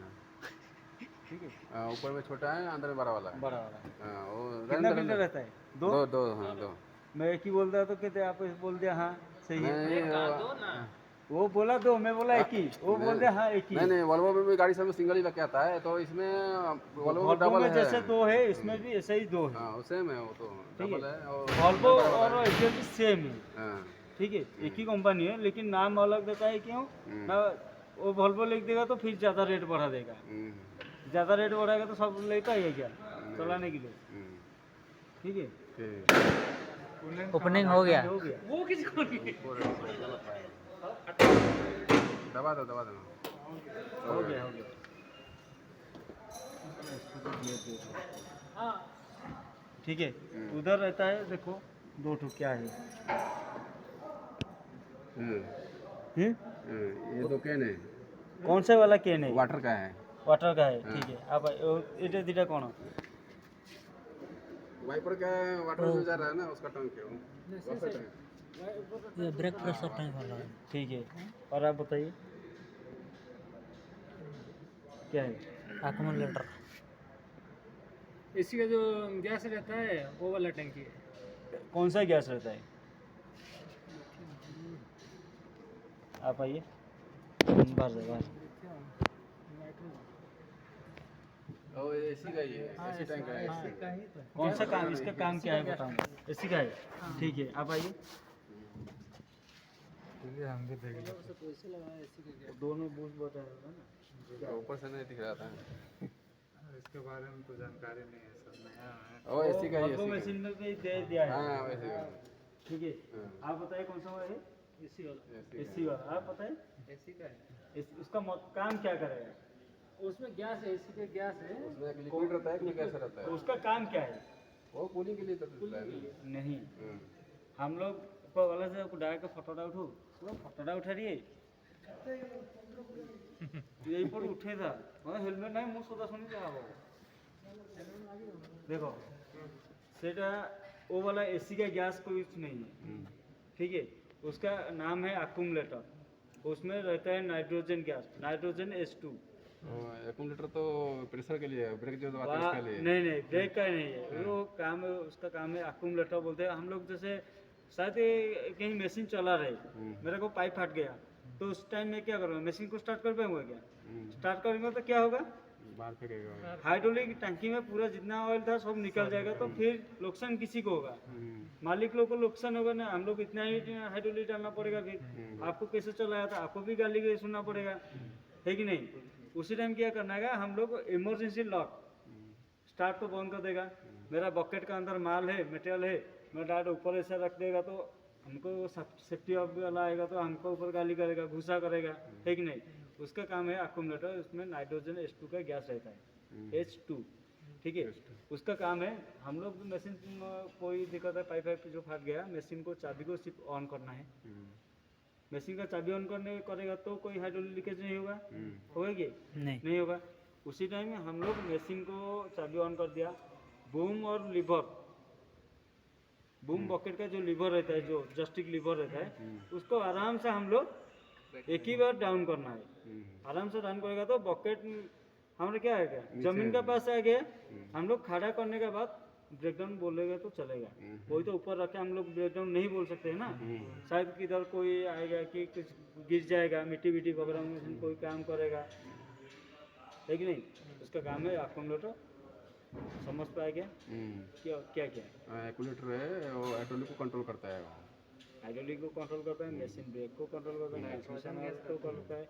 ठीक है ऊपर में छोटा है अंदर में बड़ा वाला है बड़ा वाला हाँ, वो कितना फिल्टर रहता है दो दो हाँ दो मैं एक ही बोलता तो कहते आप बोल दिया हाँ सही है नहीं वो बोला दो मैं बोला एक ही वो बोल दिया हाँ एक ही नहीं वॉल्वो में भी गाड़ी सब में सिंगल ही लग के आता है तो इसमें वॉल्वो वॉल्वो डबल में है जैसे दो है इसमें भी ऐसा ही दो है हाँ सेम है वो तो ठीक है। डबल है और वॉल्वो और एचएल सेम है हाँ ठीक है एक ही कंपनी है लेकिन नाम अलग देता है क्यों ना वो वॉल्वो लिख देगा तो फिर ज़्यादा रेट बढ़ा देगा ज़्यादा रेट बढ़ाएगा तो सब लेता ही है क्या चलाने के लिए ठीक है ठीक ओपनिंग हो गया हो गया वो किसको नहीं दबा दो हो गया हाँ ठीक है उधर रहता है देखो दो ठो क्या है ये तो कैन है कौन से वाला केन है वाटर का है वाटर का है ठीक है अब এটা দিটা কোন वाइपर का वाटर जो जा रहा है ना उसका टैंक है वो वाटर टैंक ये ब्रेक प्रेशर टैंक वाला है ठीक है और आप बताइए क्या है एक्यूमुलेटर एसी का जो गैस रहता है वो वाला टंकी है कौन सा गैस रहता है आप आइए बाहर से बाहर ओ एसी का ही है एसी टैंक है एसी कौन सा काम इसका काम क्या है बताऊंगा इसी का है ठीक है आप आइए दोनों बूथ बताया ना ऊपर से नहीं दिख रहा था इसके बारे में तो जानकारी नहीं है सर नया है ओ एसी का ही वॉल्वो एसी मशीन में भी दे दिया है हाँ वैसे का ठीक है आप बताइए कौन सा है एसी वाला एसी वाला आप बताइए एसी का है उसका काम क्या करेगा उसमें गैस है एसी का गैस है उसमें एक लिक्विड रहता है कि कैसा रहता है उसका काम क्या है वो कूलिंग के लिए तो रहता है ना नहीं हम्म। हम लोग ऊपर वाला से डायरेक्ट फोटो उठू पूरा फटाटा उठा रही है यही पर उठे था वहाँ हेलमेट नहीं मुझ सदा सुनी क्या हो देखो सेटा वो वाला एसी का गैस कोई कुछ नहीं है ठीक है उसका नाम है अक्यूमुलेटर उसमें रहता है nitrogen gas nitrogen H2 accumulator तो प्रेशर के लिए है, ब्रेक जो दबाते हैं उसके लिए। नहीं ब्रेक का नहीं है वो काम है उसका काम है अक्यूमुलेटर बोलते हैं हम लोग जैसे शायद ये कहीं मशीन चला रहे मेरे को पाइप फट गया तो उस टाइम में क्या करूँगा मशीन को स्टार्ट कर पाऊंगा क्या स्टार्ट करेंगे तो क्या होगा बाहर फेंकेगा। हाइड्रोलिक टंकी में पूरा जितना ऑयल था सब निकल जाएगा तो फिर नुकसान किसी को होगा मालिक लोग को नुकसान होगा ना हम लोग इतना ही हाइड्रोलिक डालना पड़ेगा फिर आपको कैसे चलाया था आपको भी गाली सुनना पड़ेगा है कि नहीं उसी टाइम क्या करना है हम लोग इमरजेंसी लॉक स्टार्ट तो बंद कर देगा मेरा बकेट का अंदर माल है मटेरियल है मैं डायरेक्ट ऊपर ऐसा रख देगा तो हमको सेफ्टी ऑफ वाला आएगा तो हमको ऊपर गाली करेगा गुस्सा करेगा है कि नहीं उसका काम है अक्यूमुलेटर उसमें नाइट्रोजन H2 का गैस रहता है H2 ठीक है उसका काम है हम लोग मशीन कोई दिक्कत है पाइप जो फट गया मशीन को चाबी को सिर्फ ऑन करना है मशीन का चाबी ऑन करने करेगा तो कोई हाइड्रोलिक लीकेज नहीं होगा होगा कि नहीं होगा उसी टाइम में हम लोग मशीन को चाबी ऑन कर दिया बूम और लीवर बूम बकेट का जो लीवर रहता है जो जस्टिक लीवर रहता है उसको आराम से हम लोग एक ही बार डाउन करना है आराम से डाउन करेगा तो बकेट हमारा क्या है क्या जमीन के पास आ गया हम लोग खड़ा करने के बाद ब्रेकडाउन बोलेगा तो चलेगा कोई तो ऊपर रखे हम लोग ब्रेकडाउन नहीं बोल सकते हैं ना शायद किधर कोई आएगा कि कुछ गिर जाएगा मिट्टी विट्टी वगैरह में कोई काम करेगा है कि नहीं उसका काम है अक्यूमुलेटर समझ पाया गया क्या क्या क्या एक्यूमुलेटर है वो हाइड्रोलिक को कंट्रोल करता है वो हाइड्रोलिक को कंट्रोल करता है मशीन ब्रेक को कंट्रोल करता है ट्रांसमिशन गैस को करता है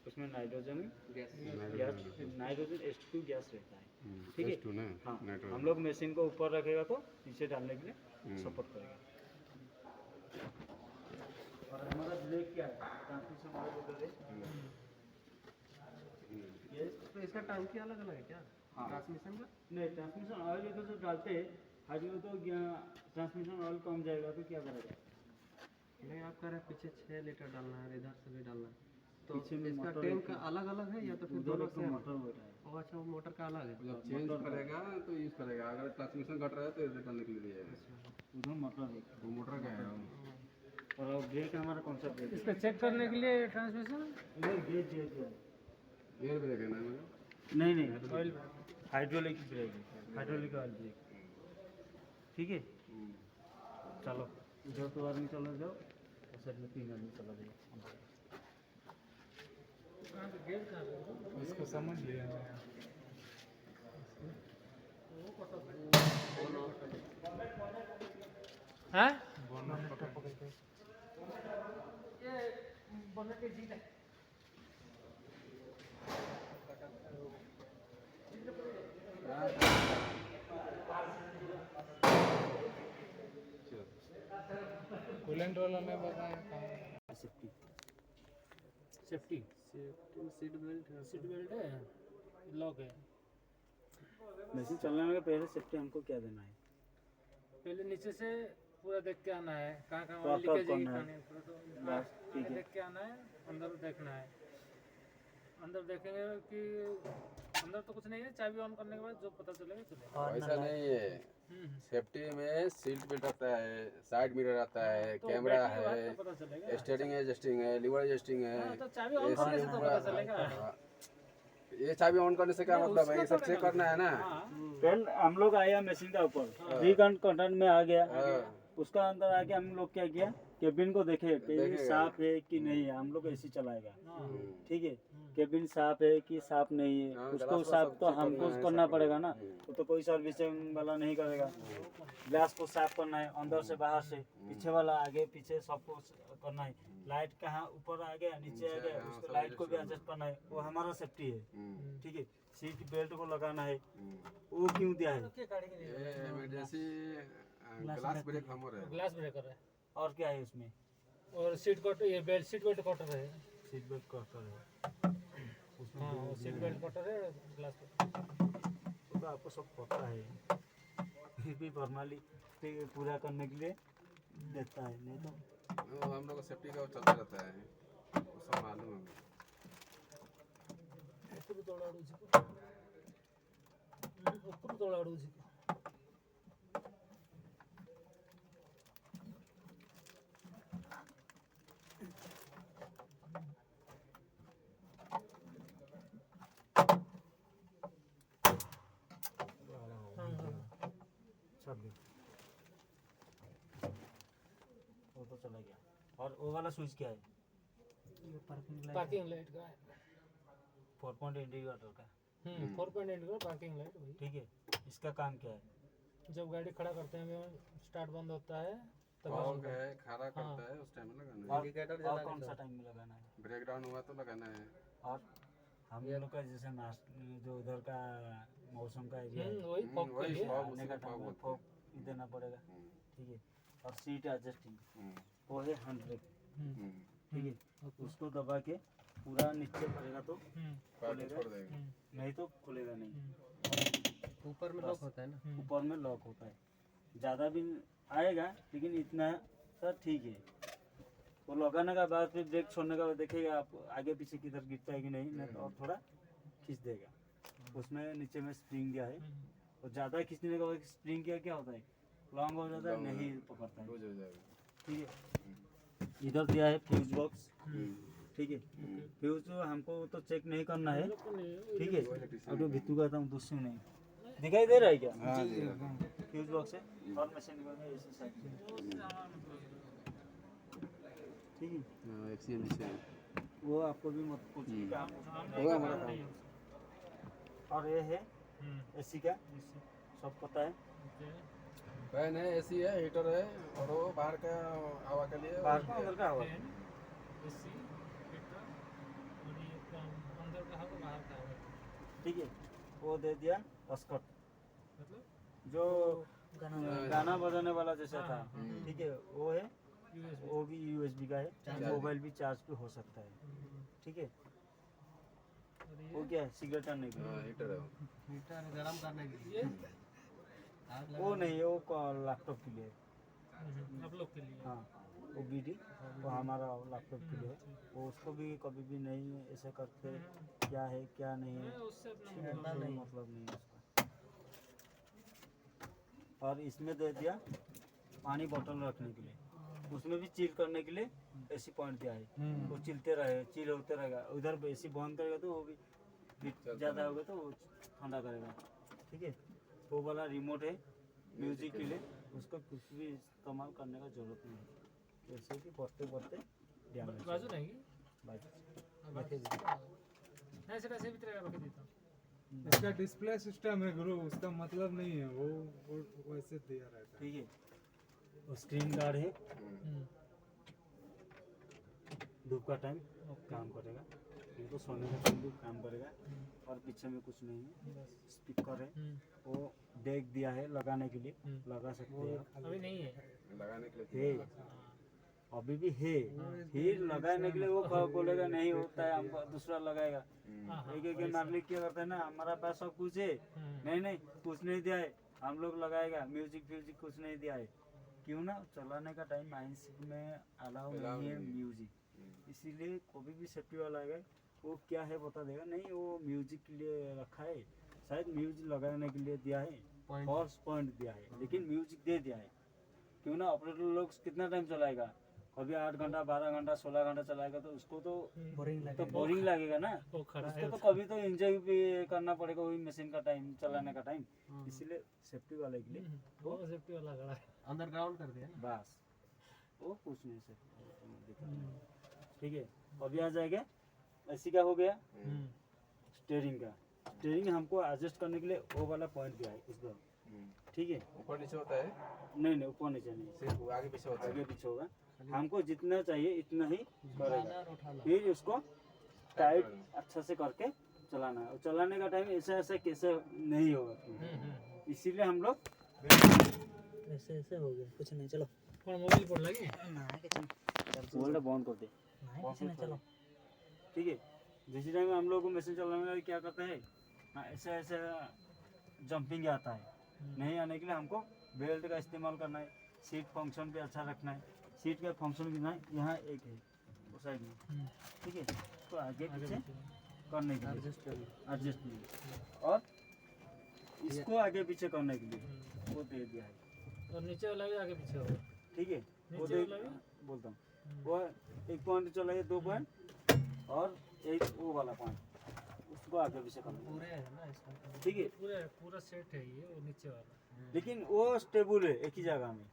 उसमें nitrogen gas nitrogen H2 gas रहता है ठीक है H2 ना हाँ नाइट्रोजन हम लोग मशीन को ऊपर रखेगा तो नीचे डालने के लिए सपोर्ट करेगा और हमारा ब्रेक क्या है ट्रांसमिशन वाला बोल रहे ये तो इसका टंकी अलग अलग है क्या हाँ। ट्रांसमिशन का नहीं ट्रांसमिशन ऑयल इधर से डालते हैं हाइड्रो तो ट्रांसमिशन ऑयल कम जाएगा तो क्या करेगा नहीं आप कह रहे हैं पीछे 6 लीटर डालना है इधर से भी डालना है तो पीछे में इसका मोटर टैंक रहता अलग अलग है या तो फिर उधर दोनों एक से मोटर बैठा है ओ अच्छा वो मोटर का अलग है जब चेंज करेगा तो यूज करेगा अगर ट्रांसमिशन घट रहा है तो रिटर्न निकल दिया उधर मोटर है वो मोटर का है और ब्रेक हमारा कौन सा ब्रेक इसको चेक करने के लिए ट्रांसमिशन है गेज एयर ब्रेक है ना मेरा नहीं ऑयल हाइड्रोलिक ब्रेक है हाइड्रोलिक ऑयल ब्रेक ठीक है चलो इधर तो आदमी चला जाओ और साइड में 3 आदमी चला जाओ इसको समझ लिया हाँ कूलेंट वाला ने बताया कहाँ सेफ्टी सेफ्टी सीट बेल्ट है लॉक है मशीन चलने में पहले सेफ्टी हमको क्या देना है पहले नीचे से पूरा देख के आना है कहाँ कहाँ Cross लीकेज out है करना कहाँ है। नहीं पूरा तो बस, ठीक है। देख के आना है अंदर देखना है अंदर देखेंगे कि अंदर तो कुछ नहीं है चाबी ऑन करने के बाद जो पता चलेगा चलेगा ऐसा नहीं है सेफ्टी में सीट बेल्ट आता है साइड मिरर आता है तो कैमरा बैठने के बाद है तो पता चलेगा स्टीयरिंग एडजस्टिंग है लीवर एडजस्टिंग है हाँ, तो चाबी ऑन करने से तो पता चलेगा हाँ। ये चाबी ऑन करने से क्या मतलब है ये सब चेक करना है ना पहले हम लोग आया मशीन का ऊपर री कंटेंट में आ गया उसका अंदर आके हम लोग क्या किया केबिन को देखे कि ये साफ है कि नहीं है हम लोग ऐसे चलाएगा ठीक है केबिन साफ है कि साफ नहीं है हाँ, उसको ग्लास साफ सब तो चेक हमको करना है, करना सब पड़ेगा ना वो तो कोई सर्विसिंग वाला नहीं करेगा ग्लास को साफ करना है अंदर से बाहर से पीछे वाला आगे पीछे सबको करना है लाइट कहाँ ऊपर आ गया नीचे आ गया उसको लाइट को भी एडजस्ट करना है वो हमारा सेफ्टी है ठीक है सीट बेल्ट को लगाना है वो क्यों दिया है ये इमरजेंसी ग्लास ब्रेक हमर है ग्लास ब्रेकर है और क्या है उसमें और सीट कट ये बेल्ट सीट बेल्ट कटर है सीट बेल्ट कटर है हाँ वो सीट बेल्ट कटर है ग्लास वो तो आपको सब पता है फिर भी फॉर्मेलिटी पूरा करने के लिए देता है नहीं तो वो हम लोग को सेफ्टी का वो चलता रहता है, वो सब मालूम है हमको। ଉପରୁ ତଳ ଆଡ଼କୁ ଯିବ ଉପରୁ ତଳ ଆଡ଼କୁ ଯିବ छब्बीस वो तो चला गया। और वो वाला स्विच क्या है? ये पार्किंग पार्किंग लाइट का है 4 पॉइंट इंडिकेटर का। 4.8 का पार्किंग लाइट भाई। ठीक है, इसका काम क्या है? जब गाड़ी खड़ा करते हैं हमें स्टार्ट बंद होता है तब फॉग है, खड़ा करता है, उस टाइम में लगाना है। और कौन सा टाइम में लगाना है? ब्रेक डाउन हुआ तो लगाना है। और हम लोग का जैसे जो उधर का मौसम का एरिया है, वही फॉग के वही लिए फॉग, आने उसी का को फॉग टाइम में बोलते फॉग ही देना पड़ेगा। ठीक है, और सीट एडजस्टिंग वो है हैंड ब्रेक। हैं। ठीक है, उसको दबा के पूरा नीचे पड़ेगा तो पार्किंग छोड़ देगा। नहीं तो खुलेगा नहीं। ऊपर में लॉक होता है ना। ऊपर में लॉक होता है, ज़्यादा भी आएगा लेकिन इतना सर ठीक है। वो लगाने का बाद फिर ब्रेक छोड़ने का बाद देखिएगा आप आगे पीछे किधर गिरता है कि नहीं, नहीं तो और थोड़ा खींच देगा। उसमें नीचे में स्प्रिंग दिया है, और ज़्यादा खींचने का बाद स्प्रिंग क्या होता है, लॉन्ग हो जाता है, नहीं पकड़ता है। लूज हो जाएगा। ठीक है, इधर दिया है फ्यूज बॉक्स। ठीक है, फ्यूज हमको तो चेक नहीं करना है। ठीक है, अब तो भित्तू का हूँ दूसरी नहीं दिखाई दे रहा है क्या? हाँ जी, फ्यूज बॉक्स है और मशीन का है इसी साइड। ठीक है, हाँ, FCM नीचे है। वो आपको भी मत पूछिए काम होगा हमारा काम। और ये है एसी का, सब पता है। फैन है, AC है, हीटर है, और वो बाहर का हवा के लिए बाहर का अंदर का हवा। एसी हीटर और ये अंदर का हवा बाहर का हवा। ठीक है, वो दे दिया स्कॉट मतलब जो गाना बजाने वाला जैसा था। ठीक है, वो है, वो भी USB का है, मोबाइल भी चार्ज पे हो सकता है। ठीक है, वो क्या है, सिगरेट टानने के लिए। हाँ, हीटर है वो। हीटर गरम करने के लिए। आग लगा- वो नहीं, वो लैपटॉप के लिए। आप लोग के लिए हाँ, वो BD वो हमारा लैपटॉप के लिए है। वो उसको भी कभी भी नहीं ऐसे करते क्या है क्या नहीं है, उससे अपना कोई मतलब नहीं है उसका। और इसमें दे दिया पानी बोतल रखने के लिए, उसमें भी चिल करने के लिए AC पॉइंट दिया है। वो चिलते रहे, चिल होते रहेगा। उधर AC बंद करेगा तो वो भी हीट ज़्यादा होगा तो वो ठंडा करेगा। ठीक है, वो वाला रिमोट है म्यूजिक के लिए, उसका कुछ भी इस्तेमाल करने का जरूरत नहीं है। जैसे कि बढ़ते बढ़ते डैमेज बाजू नहीं बाजू नहीं सेटा से भीतर रख देता हूं। इसका डिस्प्ले सिस्टम है गुरु, उसका मतलब नहीं है वो वैसे दिया रहता है। ठीक है, वो स्क्रीन गार्ड है, धूप का टाइम काम करेगा, नहीं तो सोने का टाइम भी काम करेगा। और पीछे में कुछ नहीं है, स्पीकर है, वो डेक दिया है लगाने के लिए, लगा सकते हैं आप। अभी नहीं है लगाने के लिए है, अभी भी है, फिर लगाने के लिए वो बोलेगा नहीं होता है, हम दूसरा लगाएगा। एक एक मालिक क्या करता है ना, हमारा पास सब कुछ है, नहीं नहीं कुछ नहीं दिया है, हम लोग लगाएगा, म्यूजिक फ्यूजिक कुछ नहीं दिया है। क्यों ना, चलाने का टाइम 9 में अलाउ नहीं है म्यूजिक, इसीलिए कोई भी सेफ्टी वाला आएगा वो क्या है बता देगा, नहीं वो म्यूजिक के लिए रखा है, शायद म्यूजिक लगाने के लिए दिया है, फॉल्स पॉइंट दिया है, लेकिन म्यूजिक दे दिया है। क्यों ना, ऑपरेटर लोग कितना टाइम चलाएगा, कभी 8 घंटा 12 घंटा 16 घंटा चलाएगा तो उसको तो बोरिंग लगेगा ना, वो खड़ा है उसको तो कभी तो एंजॉय भी करना पड़ेगा वही मशीन का टाइम, चलाने का टाइम। इसीलिए सेफ्टी वाले के लिए वो सेफ्टी वाला खड़ा है। अंदर ग्राउंड कर दिया। बस वो कुछ नहीं सेफ्टी। ठीक है, अभी आ जाएगा एसी का हो गया। स्टीयरिंग का, स्टीयरिंग हमको एडजस्ट करने के लिए वो वाला पॉइंट दिया है इधर। ठीक है, ऊपर नीचे होता है, नहीं नहीं ऊपर नीचे नहीं, सिर्फ आगे पीछे होता है। आगे पीछे होगा, हमको जितना चाहिए इतना ही करेगा। और उठाना। फिर उसको टाइट अच्छा से करके चलाना है, और चलाने का टाइम ऐसा ऐसा कैसे नहीं होगा, इसीलिए हम लोग ऐसे ऐसे हो गया, कुछ नहीं, चलो कौन मोबाइल पर लगी बोल्ट बंद कर दे, चलो। ठीक है, जिस टाइम हम लोग को मशीन चलाने में क्या करते हैं, हाँ ऐसे ऐसे जंपिंग आता है, नहीं आने के लिए हमको बेल्ट का इस्तेमाल करना है, सीट फंक्शन भी अच्छा रखना है, सीट का फंक्शन कितना है, यहाँ एक है वो साइड में, ठीक है, इसको आगे पीछे करने के लिए, एडजस्ट के लिए, और इसको आगे पीछे करने के लिए वो दे दिया है, और नीचे वाला भी आगे पीछे होगा। ठीक है। वो नीचे देख वाला भी? बोलता हूँ, वो एक पॉइंट चला गया, 2 पॉइंट और एक वो वाला पॉइंट, उसको आगे पीछे करना है, पूरे है ना इसका, ठीक है। पूरा सेट है ये, वो नीचे वाला। लेकिन वो स्टेबल है एक ही जगह में,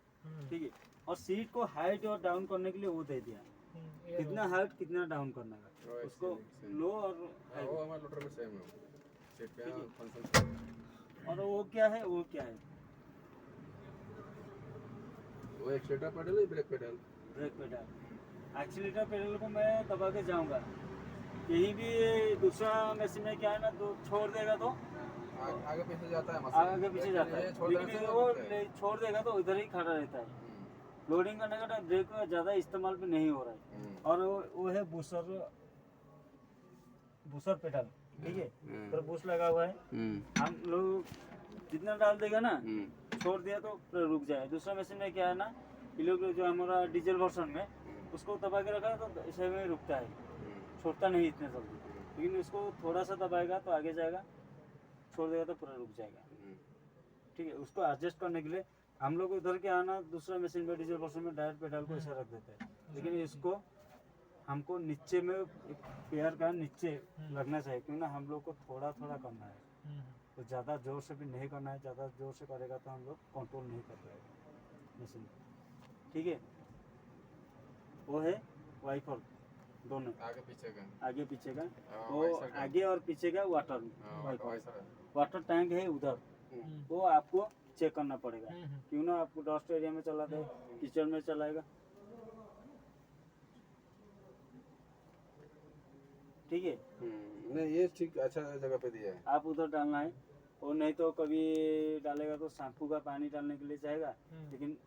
ठीक है। और सीट को हाइट और डाउन करने के लिए वो दे दिया, ये कितना हाइट कितना डाउन करने का, वो उसको ऐसे- लो और हाँ, वो हाई। हमारे लोटर में सेम है, सीट पे फंक्शन। और वो क्या है, वो क्या है, वो एक्सीलेटर पेडल है, brake pedal. Brake pedal. Accelerator pedal को मैं दबा के जाऊंगा, कहीं भी दूसरा मशीन में क्या है ना, तो छोड़ देगा तो आगे पीछे जाता है मशीन, आगे पीछे जाता ये है, छोड़ देने लेकिन से वो रुकता है। छोड़ देगा तो इधर ही खड़ा रहता है। लोडिंग करने का टाइम ब्रेक का ज़्यादा इस्तेमाल भी नहीं हो रहा है। और वो है बूसर पेडल, ठीक है, तो बूस लगा हुआ है, हम लोग जितना डाल देगा ना, छोड़ दिया तो पूरा रुक जाए। दूसरा मशीन में क्या है ना, ये लोग जो हमारा डीजल वर्जन में उसको दबा के रखा है तो ऐसे में रुकता है, छोड़ता नहीं इतने जल्दी। लेकिन उसको थोड़ा सा दबाएगा तो आगे जाएगा, छोड़ देगा तो पूरा रुक जाएगा, ठीक है। उसको एडजस्ट करने के लिए हम लोग उधर के आना, दूसरा मशीन में डीजल वर्जन में डायरेक्ट पेडल को ऐसा रख देते हैं, लेकिन इसको हमको नीचे में एक पेयर का नीचे रखना चाहिए, क्यों ना हम लोग को थोड़ा थोड़ा करना है, तो ज़्यादा ज़ोर से भी नहीं करना है। ज़्यादा ज़ोर से करेगा तो हम लोग कंट्रोल नहीं कर पाएगा मशीन, ठीक है। वो है वाइपर दोनों, आगे पीछे का। आगे पीछे का, हाँ, वो वाइसर का। आगे और पीछे का वाटर हाँ, वाइपर, वाइसर है। वाटर टैंक है उधर, वो आपको चेक करना पड़ेगा, क्यों ना आपको डस्ट एरिया में चला दे, किचन में चलाएगा, ठीक है। नहीं ये ठीक अच्छा जगह पे दिया है। आप उधर डालना है, और नहीं तो कभी डालेगा तो शैम्पू का पानी डालने के लिए चाहेगा, लेकिन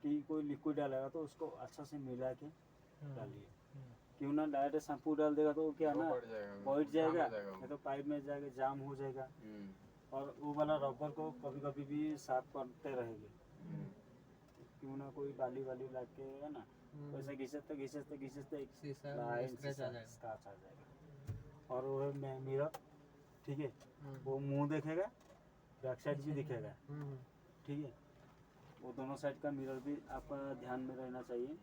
कि कोई लिक्विड डालेगा तो उसको अच्छा से मिला के डालिए, क्यों ना डायरेक्ट शैम्पू डाल देगा तो वो क्या वो ना बढ़ जाएगा, बैठ जाएगा, जाम हो जाएगा वो। नहीं तो पाइप में जाके जाम हो जाएगा। और वो वाला रबर को कभी कभी भी साफ करते रहेंगे, क्यों ना कोई बाली वाली लग के है ना, वैसे घिसते एक लाइन से स्क्रैच आ जाएगा। और वो है मिरर, ठीक है, वो मुंह देखेगा, बैक साइड भी दिखेगा, ठीक है। वो दोनों साइड का मिरर भी आपका ध्यान में रहना चाहिए।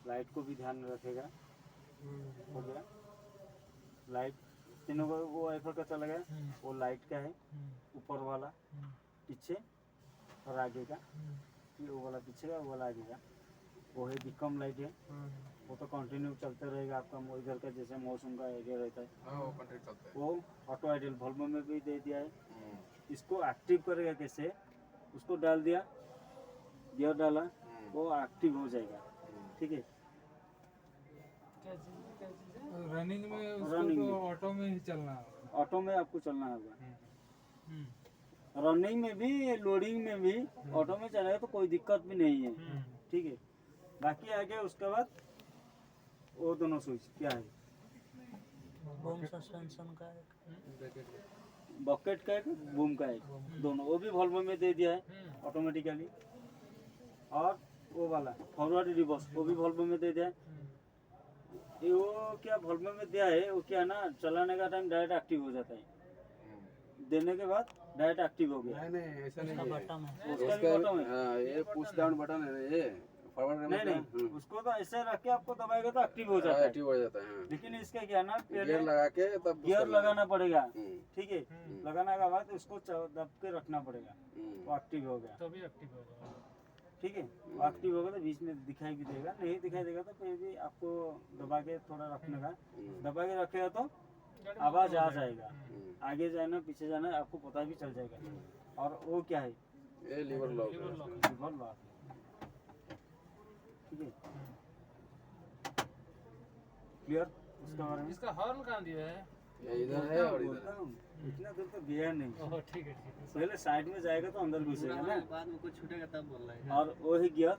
लाइट को भी ध्यान में रखेगा, हो गया। लाइट तीनों का वो वाइपर का चला गया, वो लाइट का है, ऊपर वाला, पीछे और आगे का, फिर वो वाला पीछे का, वो वाला आगे का, वो है बिकम लाइट है, वो तो कंटिन्यू चलते रहेगा आपका इधर का जैसे मौसम का एरिया रहता है। हाँ, वो कंट्रोल चलता है। वो ऑटो आइडल वॉल्वो में भी दे दिया है। इसको एक्टिव करेगा कैसे, उसको डाल दिया, गियर डाला, वो एक्टिव हो जाएगा, ठीक है। क्या चीज़ है? रनिंग में उसको रनिंग तो में। ऑटो में ही चलना होगा। ऑटो में आपको चलना होगा, रनिंग में भी लोडिंग में भी ऑटो में चलेगा तो कोई दिक्कत भी नहीं है, ठीक है। बाकी आगे उसके बाद वो दोनों स्विच क्या है, बूम सस्पेंशन का बकेट का एक, बूम का एक, दोनों वो भी वॉल्वो में दे दिया है ऑटोमेटिकली। और वो वाला फॉरवर्ड रिवर्स वो भी वॉल्वो में दे दिया है। ये वो क्या वॉल्वो में दिया है, वो क्या ना चलाने का टाइम डायरेक्ट एक्टिव हो जाता है, देने के बाद डायरेक्ट एक्टिव हो गया। नहीं ऐसा नहीं है। बटन है। उसका भी बटन है। हाँ, ये पुश डाउन बटन है ना, ये फॉरवर्ड नहीं उसको तो ऐसे रख के आपको दबाएगा तो एक्टिव हो जाता है, एक्टिव हो जाता है। हाँ। लेकिन इसका क्या ना गियर पहले लगा के तब push गियर करना है। लगाना पड़ेगा, हम्म, ठीक है। लगाने के बाद उसको दब के रखना पड़ेगा, हम्म, वो एक्टिव हो गया, तभी एक्टिव होगा। ठीक है। वो एक्टिव होगा तो बीच में दिखाई भी देगा, नहीं दिखाई देगा तो फिर भी आपको दबा के थोड़ा रखने का, दबा के रखेगा तो आवाज़ आ जाएगा, आगे जाना पीछे जाना आपको पता भी चल जाएगा। और वो क्या है, ये लीवर लॉक है। रिवर लॉक, ठीक है। क्लियर उसका बारे में इसका हॉर्न कहाँ दिया है? ये इधर है और इधर बोलता हूँ, इतना दूर तो गया नहीं, ओह ठीक है ठीक है। पहले साइड में जाएगा तो अंदर घुसेगा ना। बाद में कुछ छूटेगा तब बोल रहे हैं। और वो ही गियर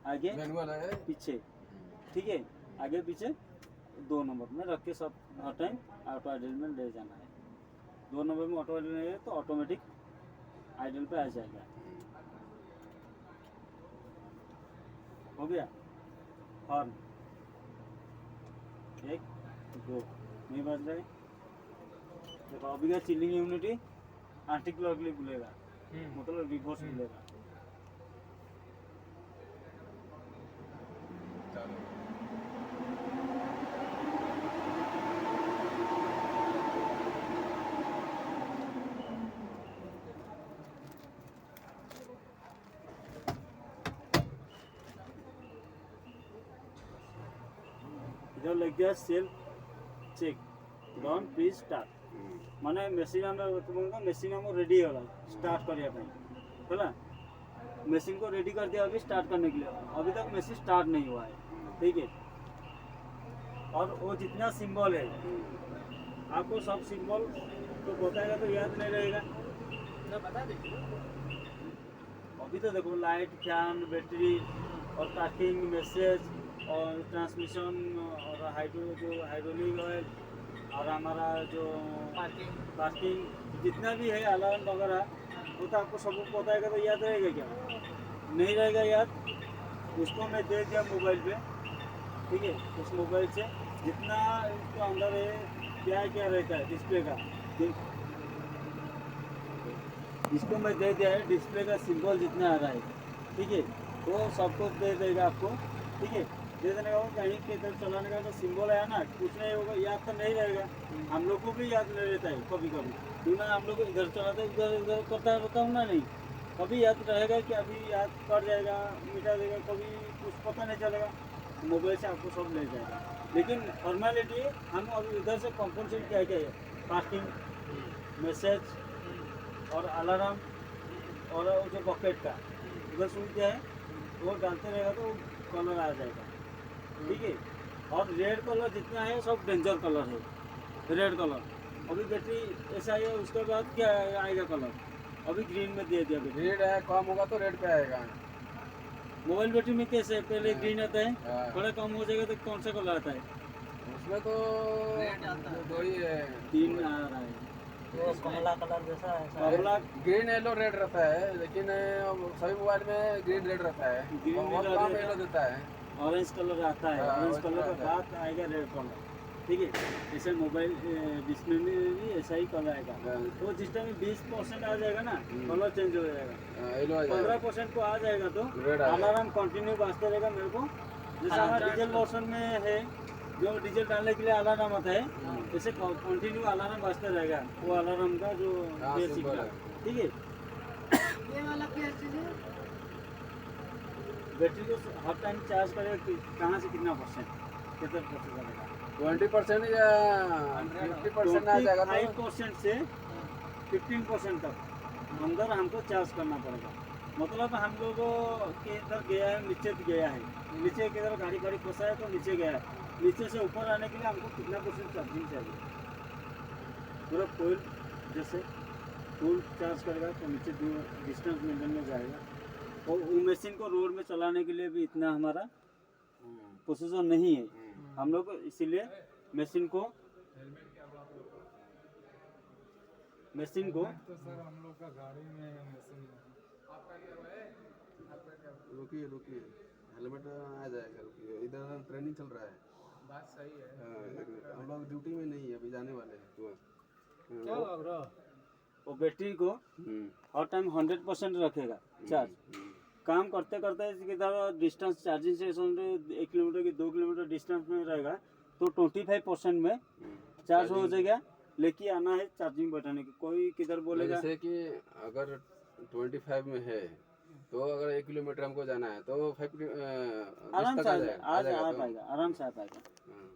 आगे मैनुअल है। पीछे, ठीक है, आगे पीछे 2 नंबर में रख के सब हर टाइम ऑटो आइडल में ले जाना है। 2 नंबर में ऑटो आइडल नहीं है तो ऑटोमेटिक आइडल पे आ जाएगा। हो गया। हॉर्न 1 2 नहीं बज रहे। देखो अभी का चिलिंग यूनिटी एंटी क्लॉकली बुलेगा, मतलब रिवर्स बुलेगा। इधर लग गया self check done please start माने मेसिन में मेसिन हम रेडी होला स्टार्ट करिया ପାଇଁ होला। मशीन को रेडी कर दिया अभी स्टार्ट करने के लिए, अभी तक मशीन स्टार्ट नहीं हुआ है, ठीक है। और वो जितना सिंबल है आपको सब सिंबल तो बताएगा तो याद नहीं रहेगा ना, बता दीजिए। अभी तो देखो लाइट फैन बैटरी और टार्किंग मैसेज और ट्रांसमिशन और हाइड्रोलिक ऑयल और हमारा जो पार्किंग जितना भी है अलार्म वगैरह वो तो आपको सब बताएगा तो याद रहेगा क्या? नहीं रहेगा याद। उसको मैं दे दिया मोबाइल पे, ठीक है। उस मोबाइल से जितना इसके अंदर है क्या क्या रहता है डिस्प्ले का, इसको मैं दे दिया है डिस्प्ले का सिंबल जितना आ रहा है, ठीक है। वो सब कुछ दे देगा आपको, ठीक है। दे देने का कहीं के इधर चलाने का जो सिंबल आया ना कुछ नहीं होगा, याद तो नहीं रहेगा। हम लोग को भी याद नहीं रहता है कभी कभी, क्योंकि हम लोग इधर चलाते इधर उधर करता रहता हूँ ना, नहीं कभी याद रहेगा कि अभी याद कर जाएगा मिटा देगा, कभी कुछ पता नहीं चलेगा। मोबाइल से आपको सब ले जाएगा, लेकिन फॉर्मेलिटी हम अभी इधर से कंपनसेट क्या क्या है, पार्किंग मैसेज और अलार्म और वो जो बकेट का उधर सुन क्या है वो डालते रहेगा तो कलर आ जाएगा, ठीक है। और रेड कलर जितना है सब डेंजर कलर है, रेड कलर। अभी बैटरी ऐसा है, उसके बाद क्या आएगा कलर, अभी ग्रीन में दे दिया बैटरी। रेड है कम होगा तो रेड पे आएगा। मोबाइल बैटरी में कैसे पहले ग्रीन आता है, हाँ। थोड़ा कम हो जाएगा तो कौन सा कलर आता है? उसमें तो दो ही है, 3 आ रहा है, कमला कलर जैसा है कमला ग्रीन येलो रेड रहता है, लेकिन सभी मोबाइल में ग्रीन रेड रहता है, ग्रीन बहुत रेड कम रहता है। येलो देता है। ऑरेंज कलर आता है, हाँ, ऑरेंज orange कलर कलर के आता है। बाद आएगा रेड कलर, ठीक है। जैसे मोबाइल डिस्प्ले में भी ऐसा ही कलर आएगा। हाँ। तो जिस टाइम 20% आ जाएगा ना कलर चेंज हो जाएगा। येलो आ जाएगा। 15% को आ जाएगा तो रेड आएगा। अलार्म कंटिन्यू बाजते रहेगा मेरे को। जैसे हमारा डीजल वर्जन में है जो डीजल डालने के लिए अलार्म आता है, जैसे कंटिन्यू अलार्म बाजते रहेगा, वो अलार्म का जो हाँ, बेसिक सिंबल का, है। ठीक है। ये वाला क्या चीज़ है? बैटरी को हर टाइम चार्ज करेगा कहाँ से कितना परसेंट, कितना परसेंट करेगा? 20% या 50% आ जाएगा तो 25% से 15% तक अंदर हमको चार्ज करना पड़ेगा। मतलब हम लोगों के इधर गया है, नीचे गया है, नीचे की इधर गाड़ी फंसा है तो नीचे गया है, नीचे से ऊपर आने के लिए हमको कितना परसेंट चार्जिंग चाहिए? पूरा कोयल जैसे फुल चार्ज करेगा तो नीचे डिस्टेंस मेंटेन में जाएगा। और वो मशीन को रोड में चलाने के लिए भी इतना हमारा प्रोसेसर नहीं है। हम लोग इसीलिए मशीन को तो सर हम लोग का गाड़ी में मशीन रुकिए रुकिए, हेलमेट आ जाएगा, रुकिए, इधर ट्रेनिंग चल रहा है। बात सही है। हम लोग ड्यूटी में नहीं है, अभी जाने वाले हैं तो क्या लग रहा? वो बैटरी को हर टाइम 100% रखेगा चार्ज। काम करते करते किधर डिस्टेंस चार्जिंग स्टेशन 1 किलोमीटर की 2 किलोमीटर डिस्टेंस में रहेगा तो 25% में चार्ज हो जाएगा। लेके आना है चार्जिंग बैठाने की, कोई किधर बोलेगा जैसे कि अगर 25 में है तो अगर 1 किलोमीटर हमको जाना है तो 5 आराम से आ जाएगा पाएगा, आराम से आ पाएगा,